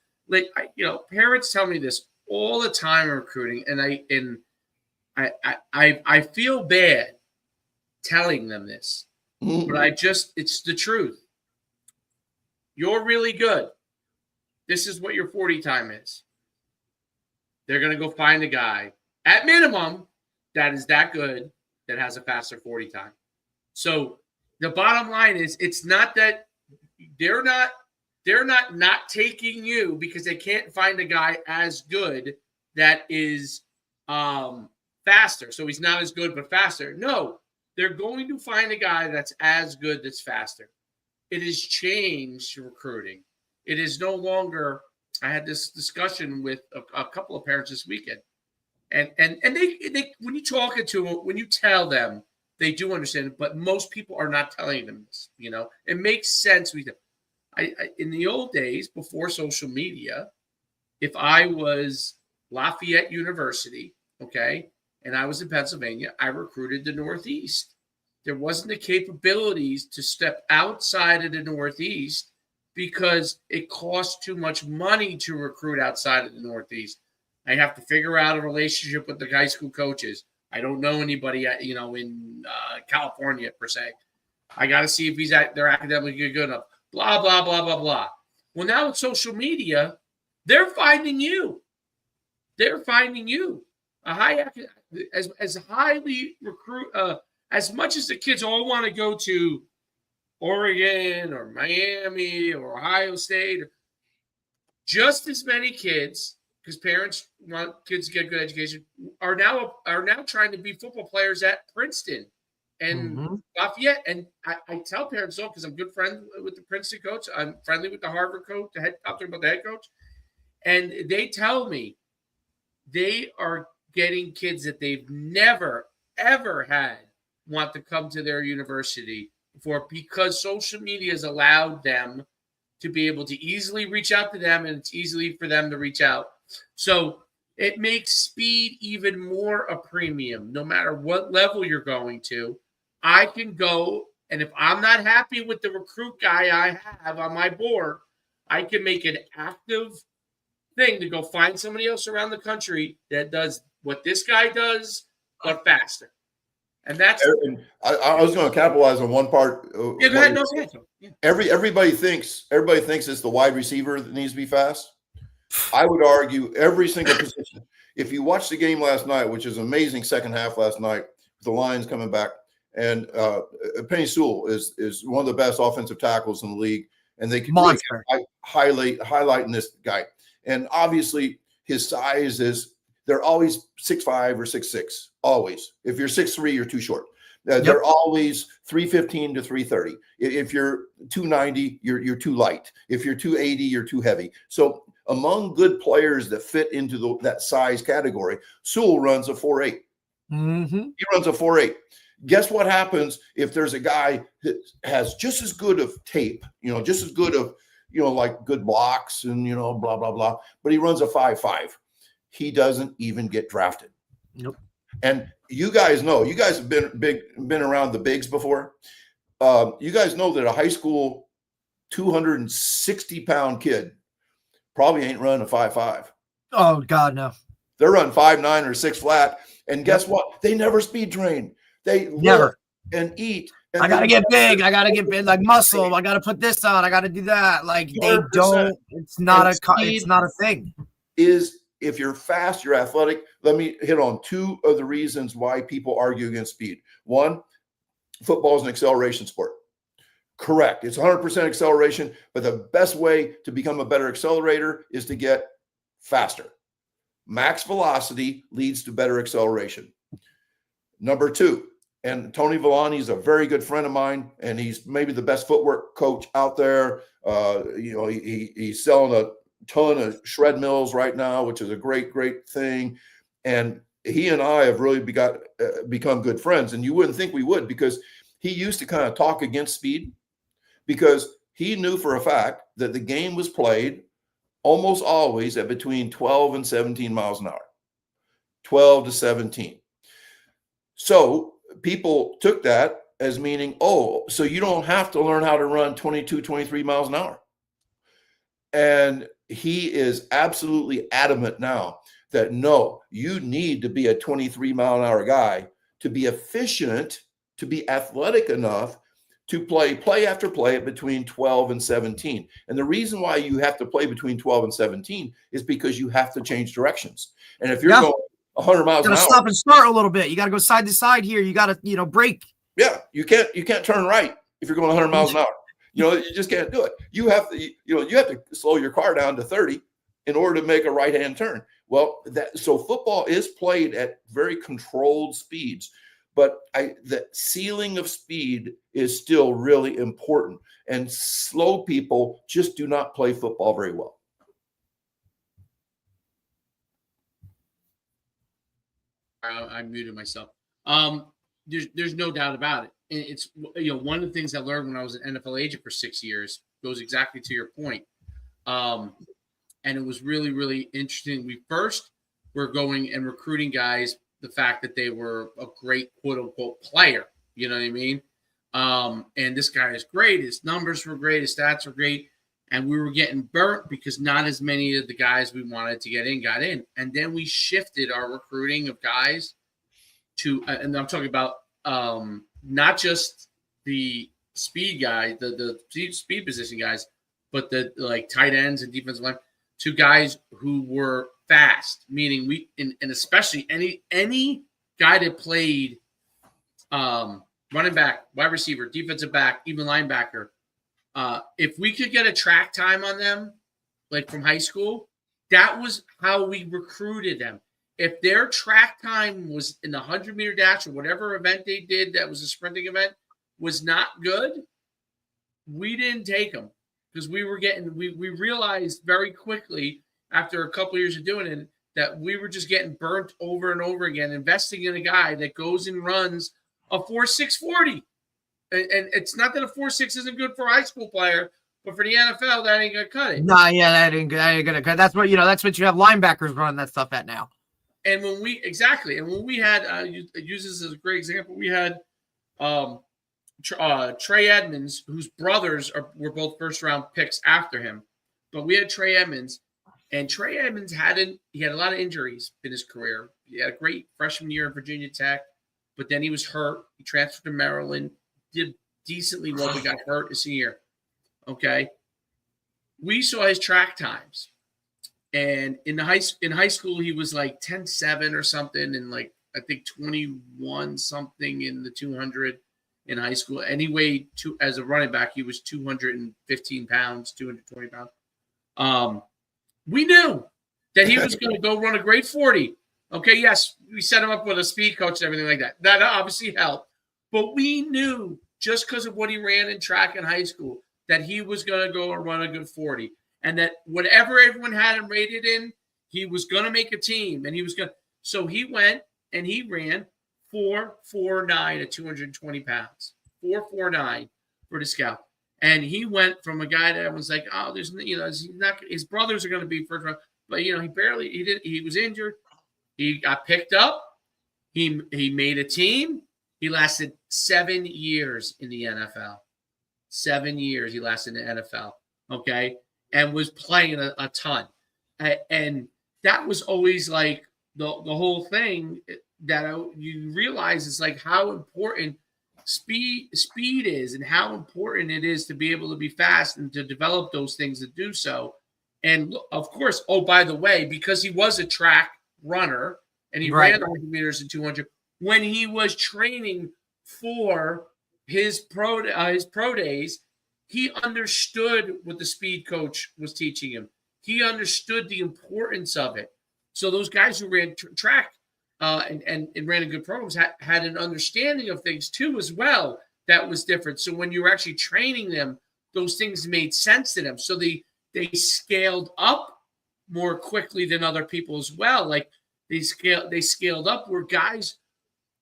Parents tell me this all the time in recruiting, and I feel bad telling them this, but it's the truth. You're really good. This is what your 40 time is. They're going to go find a guy, at minimum, that is that good, that has a faster 40 time. So the bottom line is, it's not that they're not taking you because they can't find a guy as good that is faster. So he's not as good but faster. No, they're going to find a guy that's as good that's faster. It has changed recruiting. It is no longer. I had this discussion with a couple of parents this weekend, and they when you talking to them, when you tell them, they do understand it, but most people are not telling them this. It makes sense. In the old days, before social media, if I was Lafayette University, okay, and I was in Pennsylvania, I recruited the Northeast. There wasn't the capabilities to step outside of the Northeast because it costs too much money to recruit outside of the Northeast. I have to figure out a relationship with the high school coaches. I don't know anybody, in California per se. I got to see if they're academically good enough. Blah, blah, blah, blah, blah. Well, now with social media, they're finding you. They're finding you. As highly recruit, as much as the kids all want to go to Oregon or Miami or Ohio State, just as many kids, because parents want kids to get good education, are now trying to be football players at Princeton and Lafayette. And I tell parents so because I'm good friends with the Princeton coach. I'm friendly with the Harvard coach. I'm talking about the head coach, and they tell me they are getting kids that they've never ever had want to come to their university for, because social media has allowed them to be able to easily reach out to them, and it's easily for them to reach out. So it makes speed even more a premium. No matter what level you're going to, I can go, and if I'm not happy with the recruit guy I have on my board, I can make an active thing to go find somebody else around the country that does what this guy does, but faster. And that's. I was going to capitalize on one part. Yeah, go ahead. No, go ahead. Yeah. Everybody thinks it's the wide receiver that needs to be fast. I would argue every single position. If you watch the game last night, which is amazing second half last night, the Lions coming back, and Penny Sewell is one of the best offensive tackles in the league, and they can really highlighting this guy. And obviously, his size is. They're always 6'5" or 6'6". Always. If you're 6'3", you're too short. They're always 315 to 330. If you're 290, you're too light. If you're 280, you're too heavy. So among good players that fit into that size category, Sewell runs a 4'8". He runs a 4'8". Guess what happens if there's a guy that has just as good of tape, just as good of, like good blocks and, blah, blah, blah, but he runs a 5'5". He doesn't even get drafted. Nope. And you guys know, you guys have been around the bigs before. You guys know that a high school 260-pound kid probably ain't running a 5'5". Oh God, no. They're run 5.9 or 6 flat. And guess what? They never speed train. They Never. live and eat. And I gotta get big. I gotta get big, like muscle. I gotta put this on. I gotta do that. Like they 100%. don't. It's not And it's not a thing. Is if you're fast, you're athletic. Let me hit on two of the reasons why people argue against speed. One, football is an acceleration sport. Correct. It's 100% acceleration, but the best way to become a better accelerator is to get faster. Max velocity leads to better acceleration. Number two, and Tony Villani is a very good friend of mine, and he's maybe the best footwork coach out there. He's selling a ton of shred mills right now, which is a great, great thing. And he and I have really become good friends. And you wouldn't think we would, because he used to kind of talk against speed, because he knew for a fact that the game was played almost always at between 12 and 17 miles an hour, 12 to 17. So people took that as meaning, oh, so you don't have to learn how to run 22, 23 miles an hour. And he is absolutely adamant now that no, you need to be a 23 mile an hour guy to be efficient, to be athletic enough to play after play at between 12 and 17. And the reason why you have to play between 12 and 17 is because you have to change directions. And if you're going 100 miles an hour, stop and start a little bit. You got to go side to side here. You got to, brake. Yeah, you can't turn right if you're going 100 miles an hour. You just can't do it. You have to slow your car down to 30 in order to make a right-hand turn. Well, so football is played at very controlled speeds, but the ceiling of speed is still really important. And slow people just do not play football very well. I muted myself. There's no doubt about it. And it's one of the things I learned when I was an NFL agent for 6 years goes exactly to your point. And it was really, really interesting. We first were going and recruiting guys, the fact that they were a great quote unquote player. You know what I mean? And this guy is great. His numbers were great. His stats were great. And we were getting burnt because not as many of the guys we wanted to get in got in. And then we shifted our recruiting of guys to, and I'm talking about not just the speed guys, the speed position guys, but the like tight ends and defensive line, to guys who were fast, meaning and especially any guy that played running back, wide receiver, defensive back, even linebacker. If we could get a track time on them, like from high school, that was how we recruited them. If their track time was in the 100-meter dash or whatever event they did that was a sprinting event was not good, we didn't take them because we realized very quickly after a couple of years of doing it that we were just getting burnt over and over again, investing in a guy that goes and runs a 4.6 40. And it's not that a 4.6 isn't good for a high school player, but for the NFL, that ain't gonna cut it. Nah, yeah, that ain't gonna cut. That's what you have linebackers running that stuff at now. And when we had use this as a great example, we had Trey Edmonds, whose brothers were both first round picks after him, but we had Trey Edmonds, and Trey Edmonds had a lot of injuries in his career. He had a great freshman year at Virginia Tech, but then he was hurt. He transferred to Maryland. Did decently well, but got hurt his senior year. Okay. We saw his track times. And in high school, he was like 10.7 or something, and like I think 21 something in the 200 in high school. Anyway, as a running back, he was 215 pounds, 220 pounds. We knew that he was going to go run a great 40. Okay, yes, we set him up with a speed coach and everything like that. That obviously helped. But we knew just because of what he ran in track in high school that he was going to go and run a good 40. And that whatever everyone had him rated in, he was going to make a team. And he was going to. So he went and he ran 4.49 at 220 pounds. 4.49 for the scout. And he went from a guy that was like, oh, there's, he's not, his brothers are going to be first round. But, he was injured. He got picked up. He made a team. He lasted 7 years in the NFL. 7 years he lasted in the NFL. Okay. And was playing a ton. And that was always like the whole thing that you realize is like how important speed is, and how important it is to be able to be fast and to develop those things to do so. And of course, oh, by the way, because he was a track runner and he ran 100 meters and 200, when he was training for his pro days, he understood what the speed coach was teaching him. He understood the importance of it. So those guys who ran track and ran a good programs had an understanding of things too as well that was different. So when you were actually training them, those things made sense to them. So they scaled up more quickly than other people as well. Like they scaled up where guys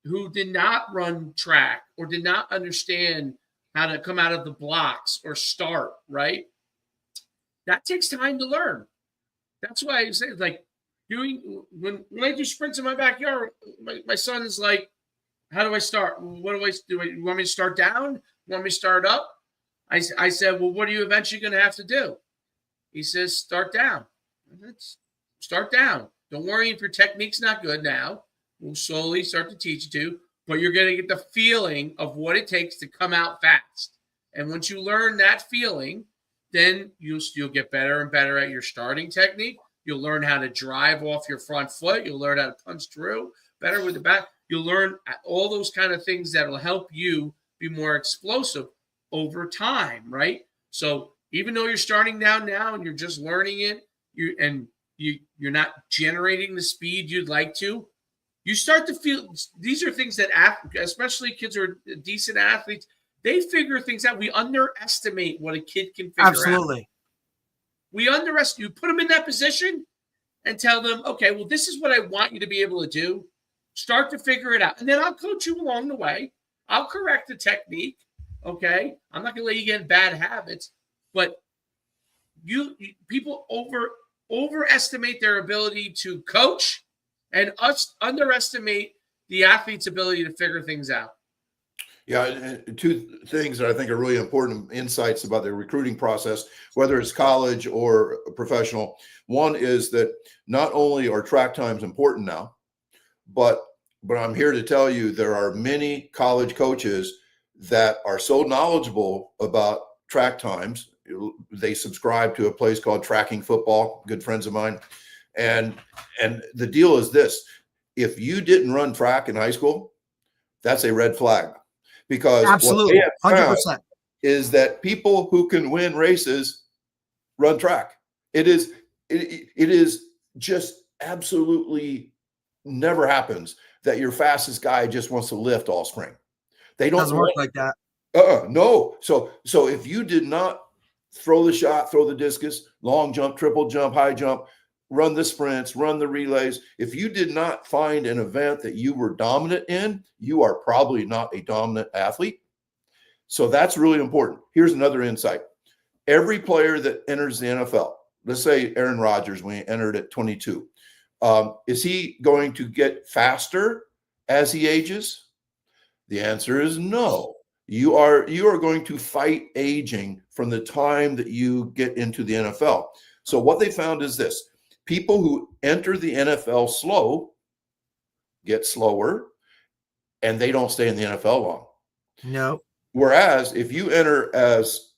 who did not run track or did not understand how to come out of the blocks or start, right? That takes time to learn. That's why I say, like, when I do sprints in my backyard, my son is like, how do I start? What do I do? You want me to start down? You want me to start up? I said, well, what are you eventually going to have to do? He says, start down. Let's start down. Don't worry if your technique's not good now. We'll slowly start to teach you to, but you're going to get the feeling of what it takes to come out fast. And once you learn that feeling, then you'll get better and better at your starting technique. You'll learn how to drive off your front foot. You'll learn how to punch through better with the back. You'll learn all those kind of things that will help you be more explosive over time, right? So even though you're starting down now and you're just learning it, you're not generating the speed you'd like to, you start to feel these are things that especially kids who are decent athletes, they figure things out. We underestimate what a kid can figure out. Absolutely. We underestimate. You put them in that position and tell them, okay, well, this is what I want you to be able to do. Start to figure it out. And then I'll coach you along the way. I'll correct the technique. Okay. I'm not going to let you get in bad habits, but people overestimate their ability to coach and underestimate the athlete's ability to figure things out. Yeah, and two things that I think are really important insights about the recruiting process, whether it's college or professional. One is that not only are track times important now, but I'm here to tell you there are many college coaches that are so knowledgeable about track times. They subscribe to a place called Tracking Football, good friends of mine. And the deal is this: if you didn't run track in high school, that's a red flag. Because absolutely, what they have 100% is that people who can win races run track. It is just absolutely never happens that your fastest guy just wants to lift all spring. They don't doesn't work like that. No. So if you did not throw the shot, throw the discus, long jump, triple jump, high jump, run the sprints, run the relays, if you did not find an event that you were dominant in, you are probably not a dominant athlete. So that's really important. Here's another insight. Every player that enters the NFL, let's say Aaron Rodgers, when he entered at 22, is he going to get faster as he ages? The answer is no. You are going to fight aging from the time that you get into the NFL. So what they found is this: people who enter the NFL slow get slower, and they don't stay in the NFL long. No. Whereas if you enter as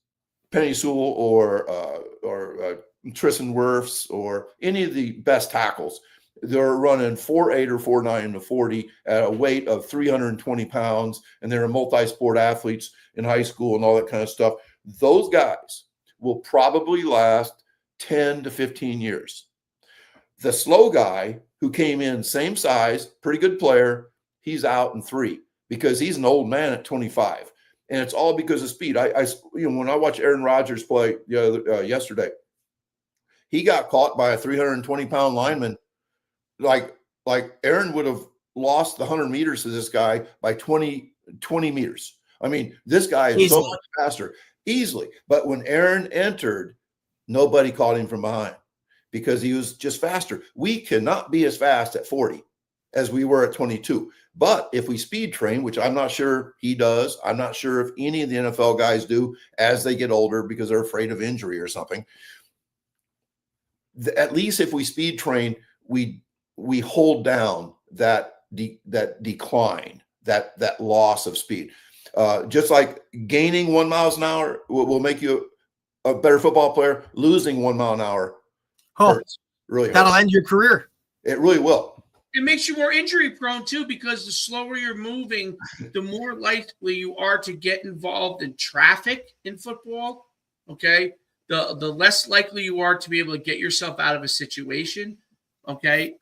Penny Sewell or Tristan Wirfs or any of the best tackles, they're running 4.8 or 4.9 to 40 at a weight of 320 pounds, and they're multi-sport athletes in high school and all that kind of stuff. Those guys will probably last 10 to 15 years. The slow guy who came in same size, pretty good player, he's out in 3 because he's an old man at 25. And it's all because of speed. When I watch Aaron Rodgers play yesterday, he got caught by a 320-pound lineman. Like Aaron would have lost the 100 meters to this guy by 20 meters. I mean, this guy is so much faster, easily. But when Aaron entered, nobody caught him from behind because he was just faster. We cannot be as fast at 40 as we were at 22. But if we speed train, which I'm not sure he does, I'm not sure if any of the NFL guys do as they get older because they're afraid of injury or something. At least if we speed train, we we hold down that decline, that loss of speed. Just like gaining 1 mile an hour will make you a better football player, losing 1 mile an hour hurts. Really hurts. That'll end your career. It really will. It makes you more injury prone too, because the slower you're moving, the more likely you are to get involved in traffic in football. Okay. The less likely you are to be able to get yourself out of a situation. Okay.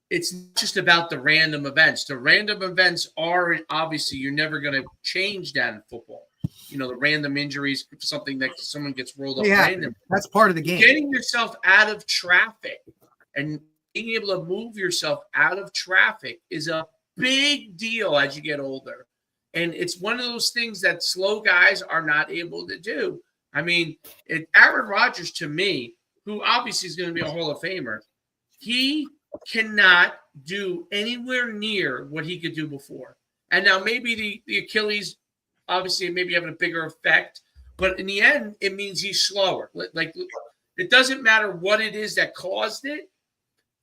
It's not just about the random events. The random events are obviously, you're never going to change that in football. You know, the random injuries, something that someone gets rolled up random. That's part of the game. Getting yourself out of traffic and being able to move yourself out of traffic is a big deal as you get older. And it's one of those things that slow guys are not able to do. I mean, Aaron Rodgers, to me, who obviously is going to be a Hall of Famer, he cannot do anywhere near what he could do before. And now maybe the Achilles, obviously, maybe having a bigger effect. But in the end, it means he's slower. Like, it doesn't matter what it is that caused it.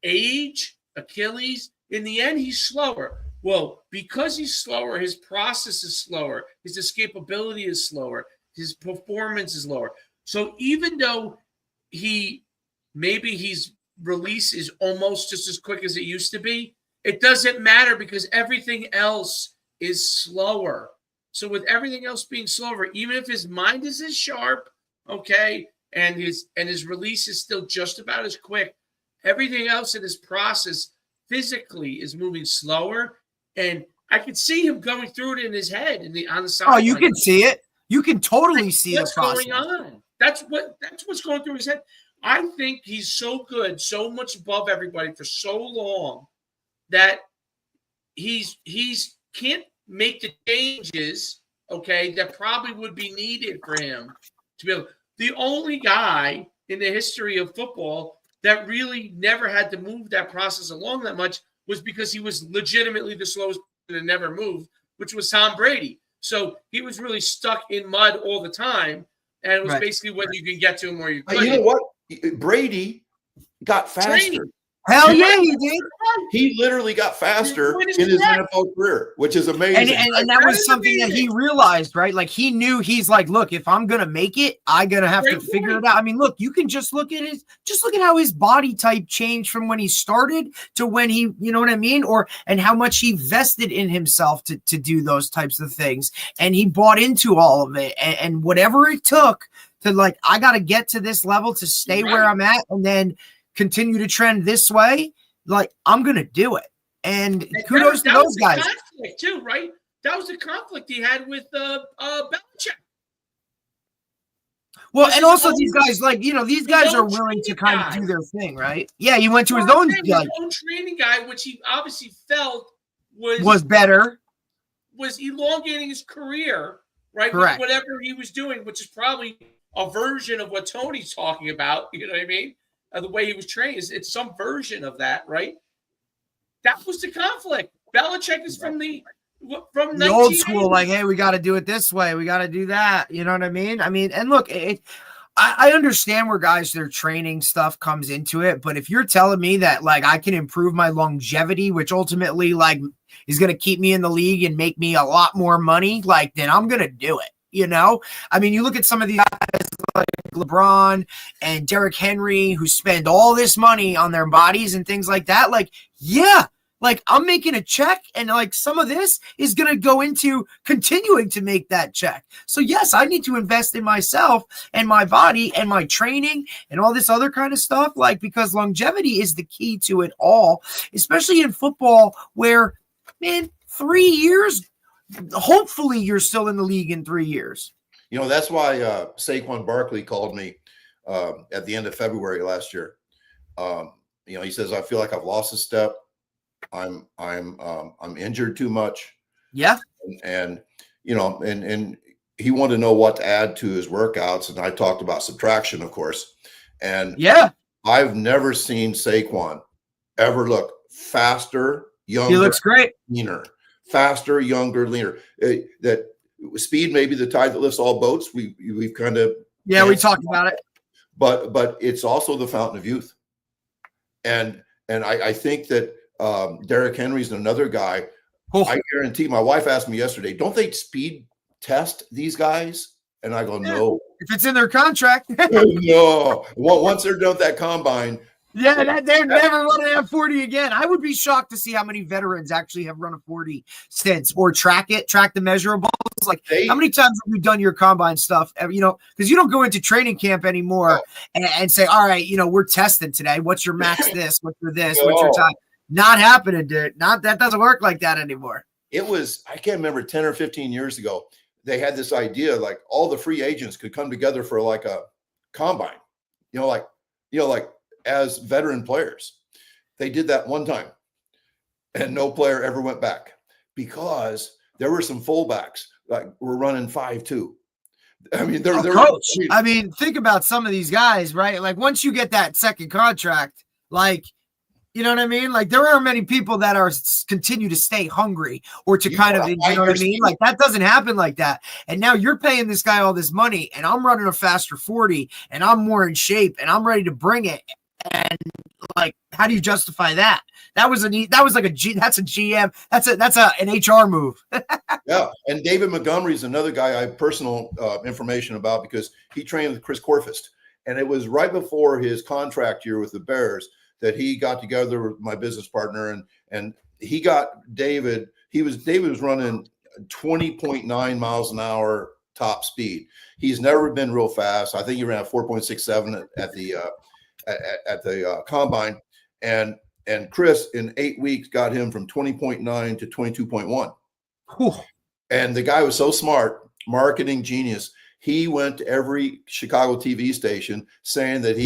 Age, Achilles, in the end, he's slower. Well, because he's slower, his process is slower. His escapability is slower. His performance is lower. So even though his release is almost just as quick as it used to be, it doesn't matter because everything else is slower. So with everything else being slower, even if his mind is as sharp, okay, and his release is still just about as quick, everything else in his process physically is moving slower. And I could see him going through it in his head on the side. Oh, you can see it. You can totally see what's the process. going on. That's what's going through his head. I think he's so good, so much above everybody for so long that he's can't make the changes, okay, that probably would be needed for him to be able. The only guy in the history of football that really never had to move that process along that much was because he was legitimately the slowest person to never move, which was Tom Brady. So he was really stuck in mud all the time, and it was basically whether you can get to him or you couldn't. You know what? Brady got faster. Training. Hell yeah, he did. He literally got faster in his NFL career, which is amazing. And that was something that he realized, right? Like he knew, he's like, look, if I'm gonna make it, I'm gonna have to figure it out. I mean, look, you can just look at how his body type changed from when he started to when he, you know what I mean? And how much he vested in himself to do those types of things. And he bought into all of it. And whatever it took to, like, I gotta get to this level to stay where I'm at, and then continue to trend this way, like I'm gonna do it. And kudos to those guys. Conflict too, right? That was the conflict he had with Belichick. Well, and also these guys, like, you know, these guys are willing to kind of do their thing, right? Yeah, he went to his own training guy, which he obviously felt was better, was elongating his career, right? Correct. With whatever he was doing, which is probably a version of what Tony's talking about. You know what I mean? The way he was trained, it's some version of that, right? That was the conflict. Belichick is from the old school, like, hey, we got to do it this way, we got to do that. You know what I mean? I mean, and look, I understand where guys, their training stuff comes into it, but if you're telling me that, like, I can improve my longevity, which ultimately, like, is going to keep me in the league and make me a lot more money, like, then I'm going to do it. You know, I mean, you look at some of these guys like LeBron and Derrick Henry who spend all this money on their bodies and things like that. Like, yeah, like I'm making a check, and like some of this is going to go into continuing to make that check. So yes, I need to invest in myself and my body and my training and all this other kind of stuff, like, because longevity is the key to it all, especially in football where, man, 3 years, hopefully you're still in the league in 3 years. You know, that's why Saquon Barkley called me at the end of February last year. You know, he says, I feel like I've lost a step. I'm injured too much. Yeah. And you know, and he wanted to know what to add to his workouts. And I talked about subtraction, of course. And yeah, I've never seen Saquon ever look faster, younger. He looks great. Leaner. Faster, younger, leaner. That speed may be the tide that lifts all boats. We've kind of we talked about it. But it's also the fountain of youth. And And I think that Derrick Henry's another guy. Oh. I guarantee. My wife asked me yesterday, "Don't they speed test these guys?" And I go, "No, if it's in their contract." no. Once they're done with that combine, they're never running a 40 again. I would be shocked to see how many veterans actually have run a 40 since, or track the measurables. Like, how many times have you done your combine stuff? You know, because you don't go into training camp anymore and say, all right, you know, we're testing today. What's your max this? What's your this? What's your time? Not happening, dude. That doesn't work like that anymore. It was, I can't remember, 10 or 15 years ago, they had this idea, like all the free agents could come together for like a combine, like as veteran players. They did that one time and no player ever went back because there were some fullbacks like were running 5.2. I mean, they're coach. I mean, think about some of these guys, right? Like once you get that second contract, like, you know what I mean? Like there aren't many people that are continue to stay hungry or to kind of, you know what I mean? Like that doesn't happen like that. And now you're paying this guy all this money and I'm running a faster 40 and I'm more in shape and I'm ready to bring it. And like, how do you justify that? That's a GM. That's an HR move. Yeah. And David Montgomery is another guy I have personal information about because he trained with Chris Corfist. And it was right before his contract year with the Bears that he got together with my business partner and he got David. David was running 20.9 miles an hour top speed. He's never been real fast. I think he ran 4.67 at the combine, and Chris in 8 weeks got him from 20.9 to 22.1. And the guy was so smart, marketing genius. He went to every Chicago TV station saying that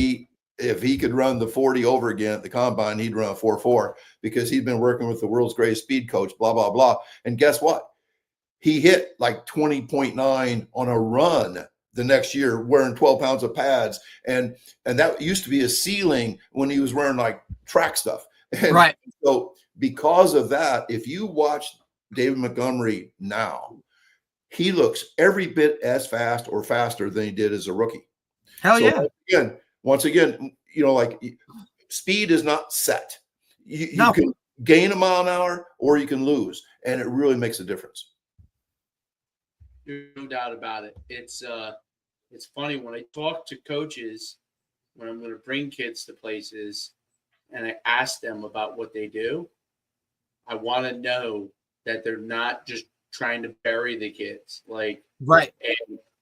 if he could run the 40 over again at the combine, he'd run a 4.4 because he'd been working with the world's greatest speed coach, blah, blah, blah. And guess what? He hit like 20.9 on a run the next year wearing 12 pounds of pads. And that used to be a ceiling when he was wearing like track stuff. And right. So because of that, if you watch David Montgomery now, he looks every bit as fast or faster than he did as a rookie. Hell yeah. Once again, like speed is not set. You can gain a mile an hour or you can lose, and it really makes a difference. No doubt about it. It's funny when I talk to coaches when I'm going to bring kids to places and I ask them about what they do. I want to know that they're not just trying to bury the kids, like right.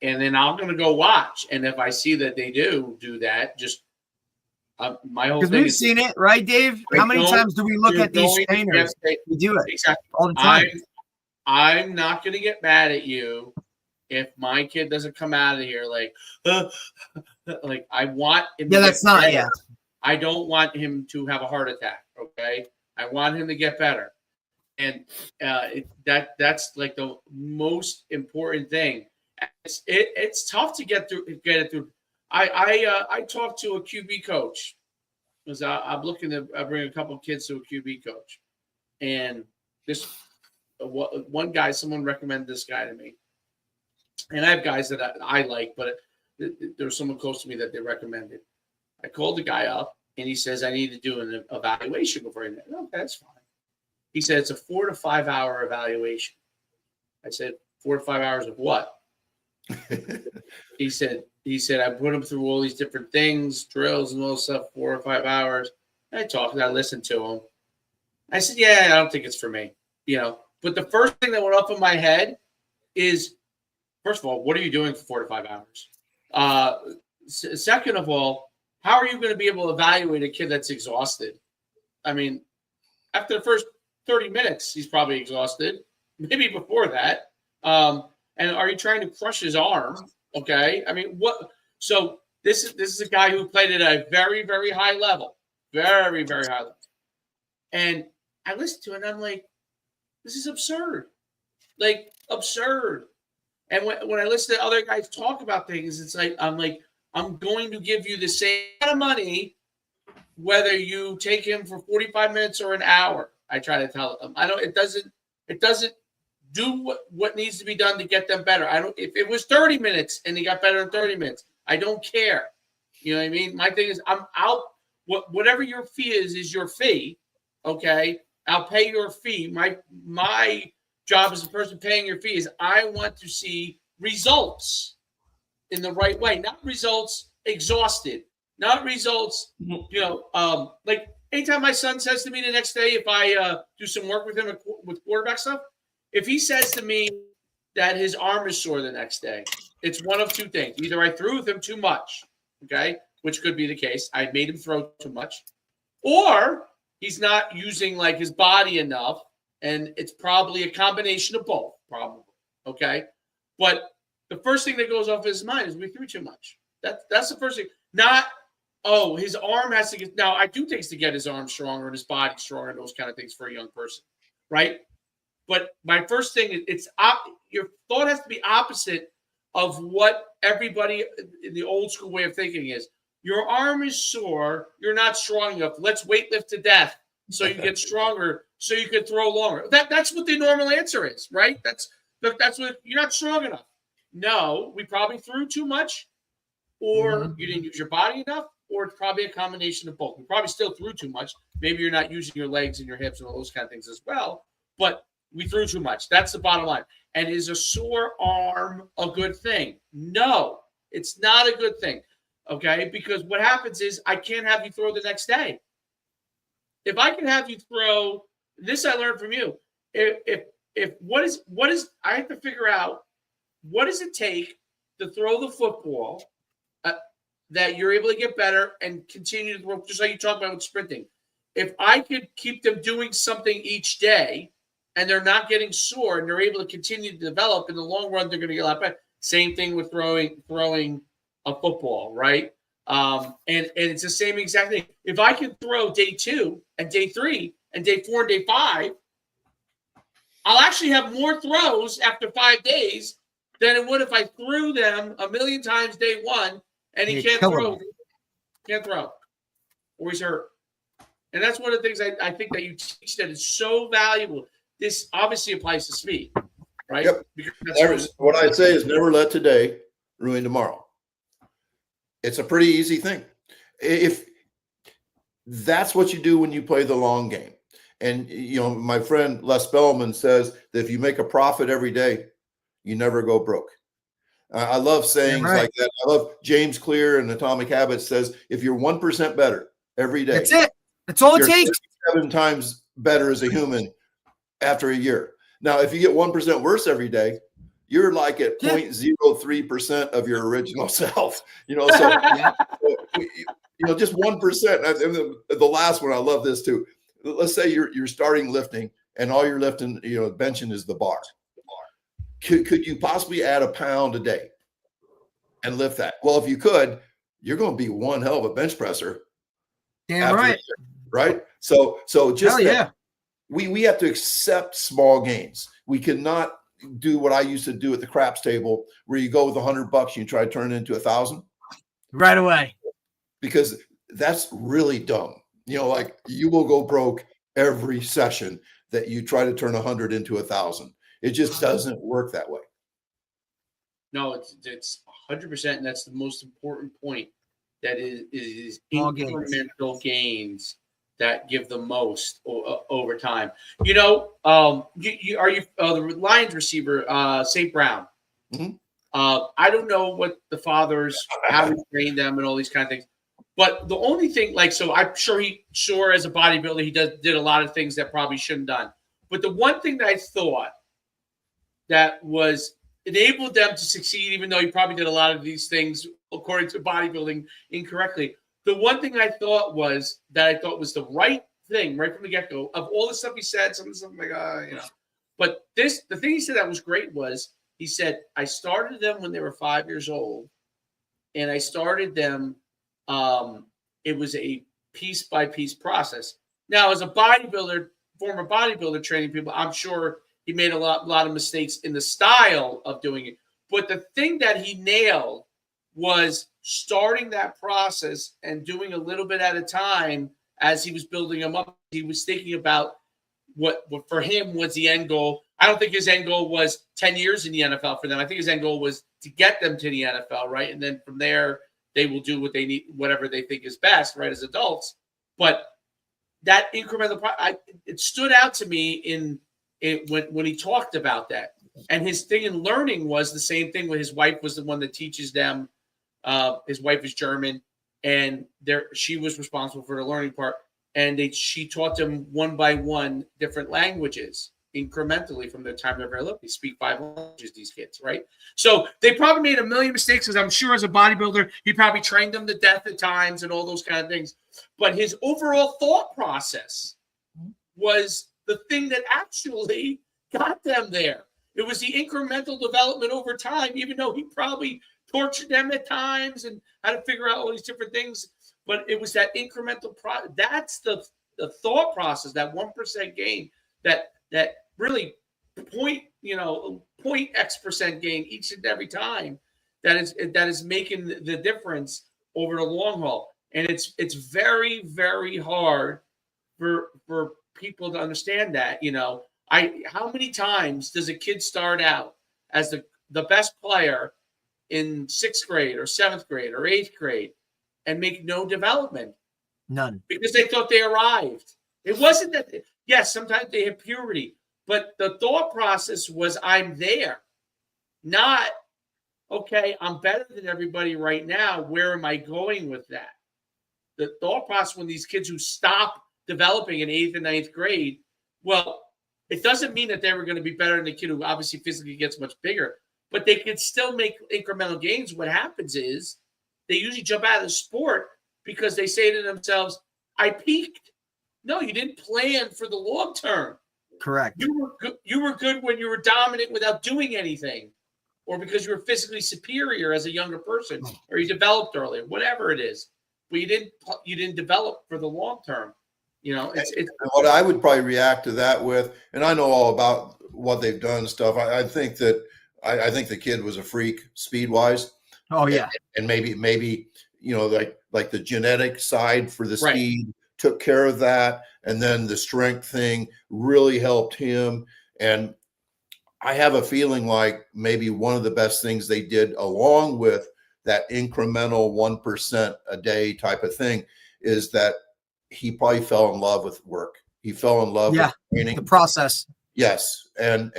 And then I'm going to go watch. And if I see that they do that, just my whole thing. Because we've seen it, right, Dave? How many times do we look at these trainers? We do it exactly all the time. I'm not going to get mad at you if my kid doesn't come out of here like I want him. Yeah, that's not. Yeah, I don't want him to have a heart attack. Okay, I want him to get better, and that's like the most important thing. It's tough to get it through. I talked to a QB coach because I'm looking to bring a couple of kids to a QB coach, and this one guy, someone recommended this guy to me, and I have guys that I like, but there's someone close to me that they recommended. I called the guy up, and he says I need to do an evaluation before I. Okay, that's fine. He said it's a 4 to 5 hour evaluation. I said 4 to 5 hours of what? He said I put him through all these different things, drills and all this stuff, 4 or 5 hours. I talked, I listened to him. I said, yeah, I don't think it's for me, But the first thing that went up in my head is, first of all, what are you doing for 4 to 5 hours? Second of all, how are you going to be able to evaluate a kid that's exhausted? I mean, after the first 30 minutes, he's probably exhausted. Maybe before that. And are you trying to crush his arm? Okay. I mean, what? So this is a guy who played at a very, very high level, very, very high level. And I listened to it and I'm like, this is absurd. Like absurd. And when I listen to other guys talk about things, it's like, I'm going to give you the same amount of money, whether you take him for 45 minutes or an hour. I try to tell them, it doesn't do what needs to be done to get them better. If it was 30 minutes and he got better in 30 minutes, I don't care. You know what I mean? My thing is I'll whatever your fee is your fee. Okay, I'll pay your fee. My job as a person paying your fee is I want to see results in the right way, not results exhausted, not results, like anytime my son says to me the next day, if I do some work with him with quarterback stuff, if he says to me that his arm is sore the next day, it's one of two things. Either I threw with him too much, okay, which could be the case. I made him throw too much, or he's not using like his body enough, and it's probably a combination of both, probably, okay? But the first thing that goes off his mind is we threw too much. That's the first thing. Not, his arm has to get – now, I do things to get his arm stronger and his body stronger and those kind of things for a young person, right? But my first thing, your thought has to be opposite of what everybody in the old school way of thinking is. Your arm is sore. You're not strong enough. Let's weightlift to death so you get stronger so you can throw longer. That's what the normal answer is, right? That's what – you're not strong enough. No, we probably threw too much, or you didn't use your body enough, or it's probably a combination of both. We probably still threw too much. Maybe you're not using your legs and your hips and all those kind of things as well, but we threw too much. That's the bottom line. And is a sore arm a good thing? No, it's not a good thing, okay? Because what happens is I can't have you throw the next day. If I can have you throw, this I learned from you. If what is I have to figure out, what does it take to throw the football that you're able to get better and continue to throw, just like you talked about with sprinting? If I could keep them doing something each day and they're not getting sore and they're able to continue to develop, in the long run, they're going to get a lot better. Same thing with throwing a football, right? And it's the same exact thing. If I can throw day 2 and day 3 and day 4 and day 5, I'll actually have more throws after 5 days than it would if I threw them a million times day 1 and he can't throw. Can't throw. Or he's hurt. And that's one of the things I think that you teach that is so valuable. This obviously applies to speed, right? Yep. What I say is never let today ruin tomorrow. It's a pretty easy thing. If that's what you do when you play the long game. And, my friend Les Spellman says that if you make a profit every day, you never go broke. I love sayings like that. I love James Clear in Atomic Habits says, if you're 1% better every day, that's it. That's all it takes. 7 times better as a human after a year. Now, if you get 1% worse every day, you're like at 0.03% of your original self. Just 1%. The last one, I love this too. Let's say you're starting lifting and all you're lifting, benching is the bar. Could you possibly add a pound a day and lift that? Well, if you could, you're going to be one hell of a bench presser. Damn right. Right. So just we have to accept small gains. We cannot do what I used to do at the craps table, where you go with $100 and you try to turn it into 1,000 right away, because that's really dumb. Like you will go broke every session that you try to turn 100 into 1,000. It just doesn't work that way. No, it's 100%, and that's the most important point. That is incremental gains that give the most over time. Are you the Lions receiver, St. Brown? Mm-hmm. I don't know what the fathers, how he trained them, and all these kind of things. But the only thing, so I'm sure as a bodybuilder, he did a lot of things that probably shouldn't have done. But the one thing that I thought that was enabled them to succeed, even though he probably did a lot of these things according to bodybuilding incorrectly, the one thing I thought was the right thing right from the get-go of all the stuff he said, some of the stuff like, But the thing he said that was great was, he said, I started them when they were 5 years old, and I started them, it was a piece-by-piece process. Now, as a bodybuilder, former bodybuilder training people, I'm sure he made a lot of mistakes in the style of doing it. But the thing that he nailed was starting that process and doing a little bit at a time as he was building them up. He was thinking about what for him was the end goal. I don't think his end goal was 10 years in the NFL for them. I think his end goal was to get them to the NFL, right? And then from there, they will do what they need, whatever they think is best, right, as adults. But that incremental, it stood out to me when he talked about that. And his thing in learning was the same thing when his wife was the one that teaches them. His wife is German, and she was responsible for the learning part. And she taught them one by one different languages incrementally from the time they're very little. They speak 5 languages, these kids, right? So they probably made a million mistakes, because I'm sure as a bodybuilder, he probably trained them to death at times and all those kind of things. But his overall thought process was the thing that actually got them there. It was the incremental development over time, even though he probably tortured them at times and had to figure out all these different things. But it was that incremental that's the thought process, that 1% gain, that really point X% gain each and every time that is making the difference over the long haul. And it's very, very hard for people to understand that. How many times does a kid start out as the best player in 6th grade or 7th grade or 8th grade and make no development? None. Because they thought they arrived. It wasn't that. Yes, sometimes they have puberty, but the thought process was, I'm there. Not, okay, I'm better than everybody right now. Where am I going with that? The thought process when these kids who stop developing in 8th and 9th grade, well, it doesn't mean that they were going to be better than the kid who obviously physically gets much bigger, but they could still make incremental gains. What happens is they usually jump out of the sport because they say to themselves, I peaked. No, you didn't plan for the long term. Correct. You were good when you were dominant without doing anything, or because you were physically superior as a younger person, or you developed earlier, whatever it is. But you didn't develop for the long term. It's what I would probably react to that with, and I know all about what they've done and stuff. I think that I think the kid was a freak speed wise. Oh yeah, and maybe like the genetic side for the Right. speed took care of that, and then the strength thing really helped him. And I have a feeling like maybe one of the best things they did, along with that incremental 1% a day type of thing, is that he probably fell in love with work. He fell in love with training, the process. Yes. And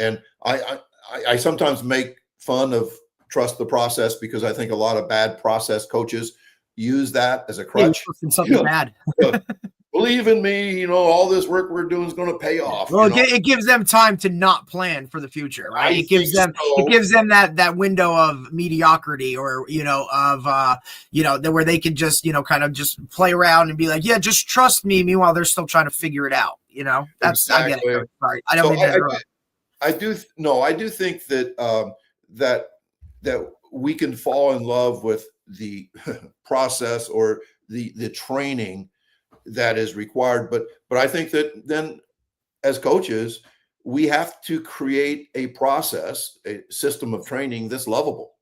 I sometimes make fun of trust the process, because I think a lot of bad process coaches use that as a crutch. Something bad. Believe in me, all this work we're doing is going to pay off. Well, it gives them time to not plan for the future, right? It gives them that window of mediocrity, or where they can just kind of just play around and be like, yeah, just trust me. Meanwhile, they're still trying to figure it out. That's exactly. I get it. Sorry, I don't mean to interrupt. I do think that that we can fall in love with the process or the training that is required, but I think that then as coaches, we have to create a process, a system of training that's lovable,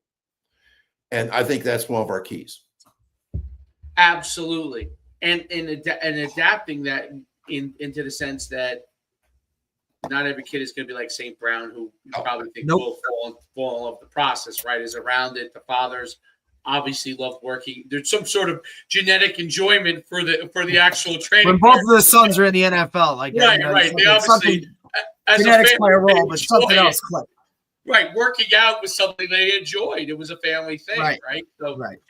and I think that's one of our keys. Absolutely, and adapting that into the sense that not every kid is going to be like St. Brown, who you probably think will fall in love with the process, right? Is around it. The fathers obviously love working. There's some sort of genetic enjoyment for the actual training. When both of the sons are in the NFL, like right. They obviously, as genetics a family, play a role, but something else clicked. Right, working out was something they enjoyed. It was a family thing, right?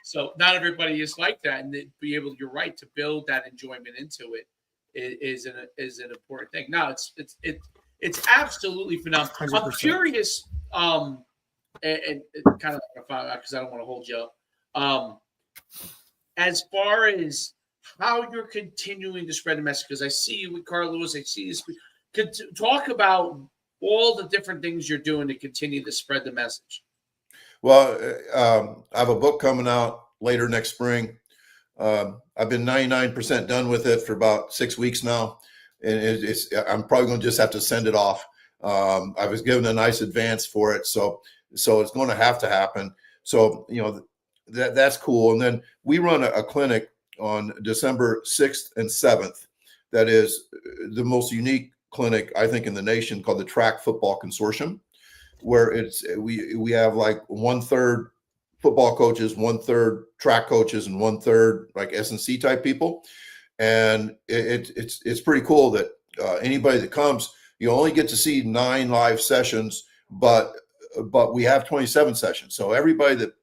So not everybody is like that, and to be able, you're right, to build that enjoyment into it is an important thing. No, it's absolutely phenomenal. 100%. I'm curious, and kind of because I don't want to hold you up. As far as how you're continuing to spread the message, because I see you with Carl Lewis, I see you. Could talk about all the different things you're doing to continue to spread the message. Well, I have a book coming out later next spring. I've been 99% done with it for about 6 weeks now, and I'm probably going to just have to send it off. I was given a nice advance for it, so it's going to have to happen. So that's cool. And then we run a clinic on December 6th and 7th. That is the most unique clinic, I think, in the nation, called the Track Football Consortium, where we have like 1/3 football coaches, 1/3 track coaches, and 1/3 like S&C type people. And it's pretty cool that anybody that comes, you only get to see 9 live sessions, but we have 27 sessions. So everybody that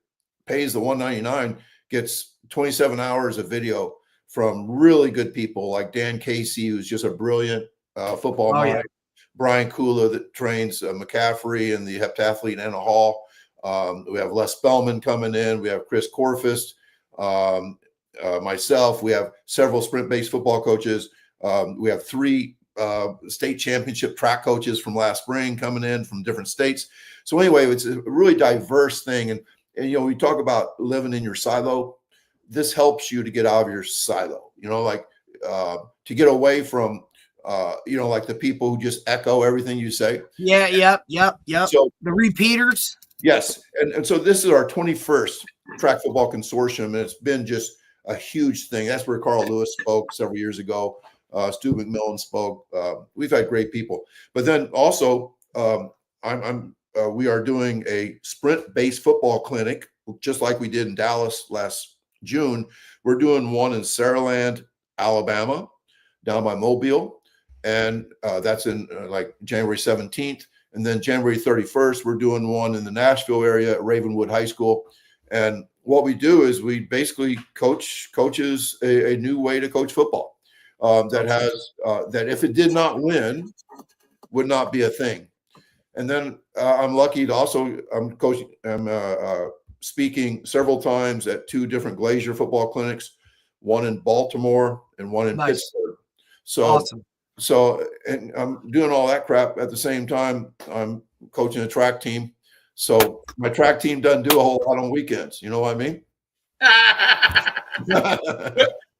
pays the $199 gets 27 hours of video from really good people like Dan Casey, who's just a brilliant football mind. Yeah. Brian Kula that trains McCaffrey and the heptathlete Anna Hall. We have Les Spellman coming in. We have Chris Corfist, myself. We have several sprint-based football coaches. We have 3 state championship track coaches from last spring coming in from different states. So anyway, it's a really diverse thing. And we talk about living in your silo. This helps you to get out of your silo, like to get away from like the people who just echo everything you say. Yeah. Yep. So the repeaters. Yes. And so this is our 21st track football consortium. And it's been just a huge thing. That's where Carl Lewis spoke several years ago. Stu McMillan spoke. We've had great people, but then also we are doing a sprint-based football clinic, just like we did in Dallas last June. We're doing one in Saraland, Alabama, down by Mobile. And that's in like January 17th. And then January 31st, we're doing one in the Nashville area at Ravenwood High School. And what we do is we basically coaches a new way to coach football that if it did not win, would not be a thing. And then I'm lucky to also, I'm speaking several times at 2 different Glacier football clinics, one in Baltimore and one in Pittsburgh. So awesome. So, and I'm doing all that crap at the same time. I'm coaching a track team. So my track team doesn't do a whole lot on weekends. You know what I mean?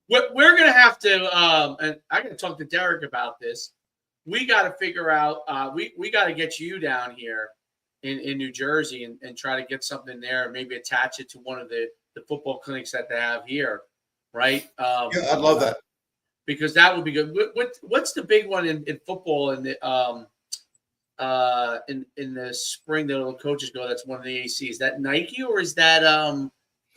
We're going to have to, and I got to talk to Derek about this. We got to figure out, we got to get you down here in New Jersey and try to get something there, maybe attach it to one of the football clinics that they have here. Right. Yeah, I'd love that. Because that would be good. What's the big one in football in the in the spring that all the coaches go? That's one of the ACs. Is that Nike or is that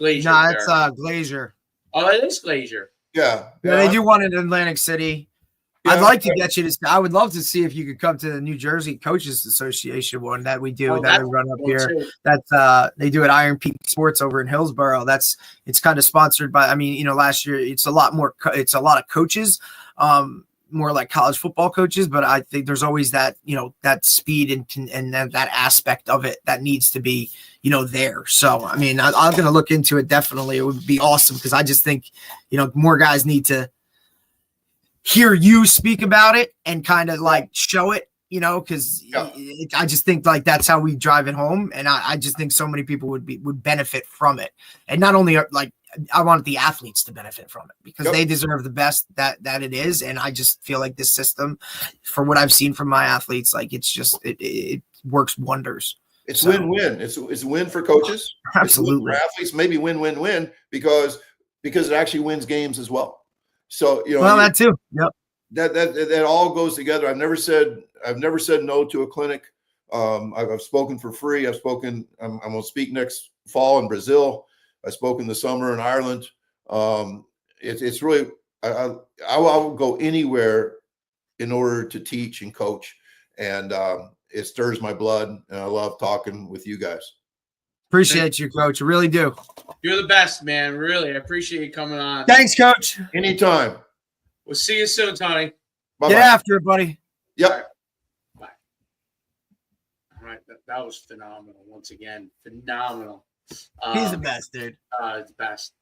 Glacier? No, it's Glacier. Oh, it is Glacier. Yeah. They do one in Atlantic City. Yeah, I'd like to get you to. I would love to see if you could come to the New Jersey Coaches Association one that we do that we run up here. Too. That's they do at Iron Peak Sports over in Hillsborough. It's kind of sponsored by. I mean, last year it's a lot of coaches, more like college football coaches. But I think there's always that that speed and that aspect of it that needs to be there. So I mean, I'm going to look into it. Definitely, it would be awesome because I just think more guys need to hear you speak about it and kind of like show it, because I just think like that's how we drive it home. And I just think so many people would benefit from it. And not only like I want the athletes to benefit from it because they deserve the best that it is. And I just feel like this system, from what I've seen from my athletes, like it's just, it works wonders. It's win-win. It's a win for coaches. Absolutely. For athletes, maybe win-win-win because it actually wins games as well. So that too. Yep. That all goes together. I've never said no to a clinic. I've spoken for free. I'm going to speak next fall in Brazil. I spoke in the summer in Ireland. It's really I will go anywhere in order to teach and coach, and it stirs my blood. And I love talking with you guys. Appreciate you, Coach. I really do. You're the best, man. Really, I appreciate you coming on. Thanks, Coach. Anytime. We'll see you soon, Tony. Bye-bye. Get after it, buddy. Yep. Bye. All right. That was phenomenal. Once again, phenomenal. He's the best, dude. The best.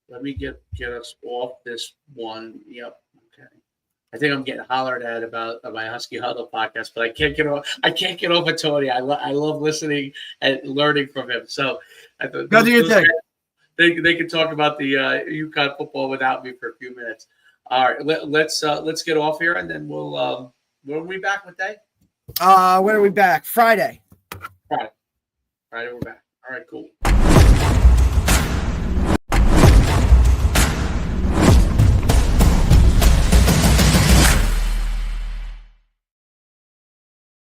Let me get us off this one. Yep. Okay. I think I'm getting hollered at about my Husky Huddle podcast, but I can't get off of Tony. I love listening and learning from him. So I thought go do your thing. They can talk about the UConn football without me for a few minutes. All right, let's get off here, and then we'll when are we back? What day? When are we back? Friday. Friday we're back. All right, cool.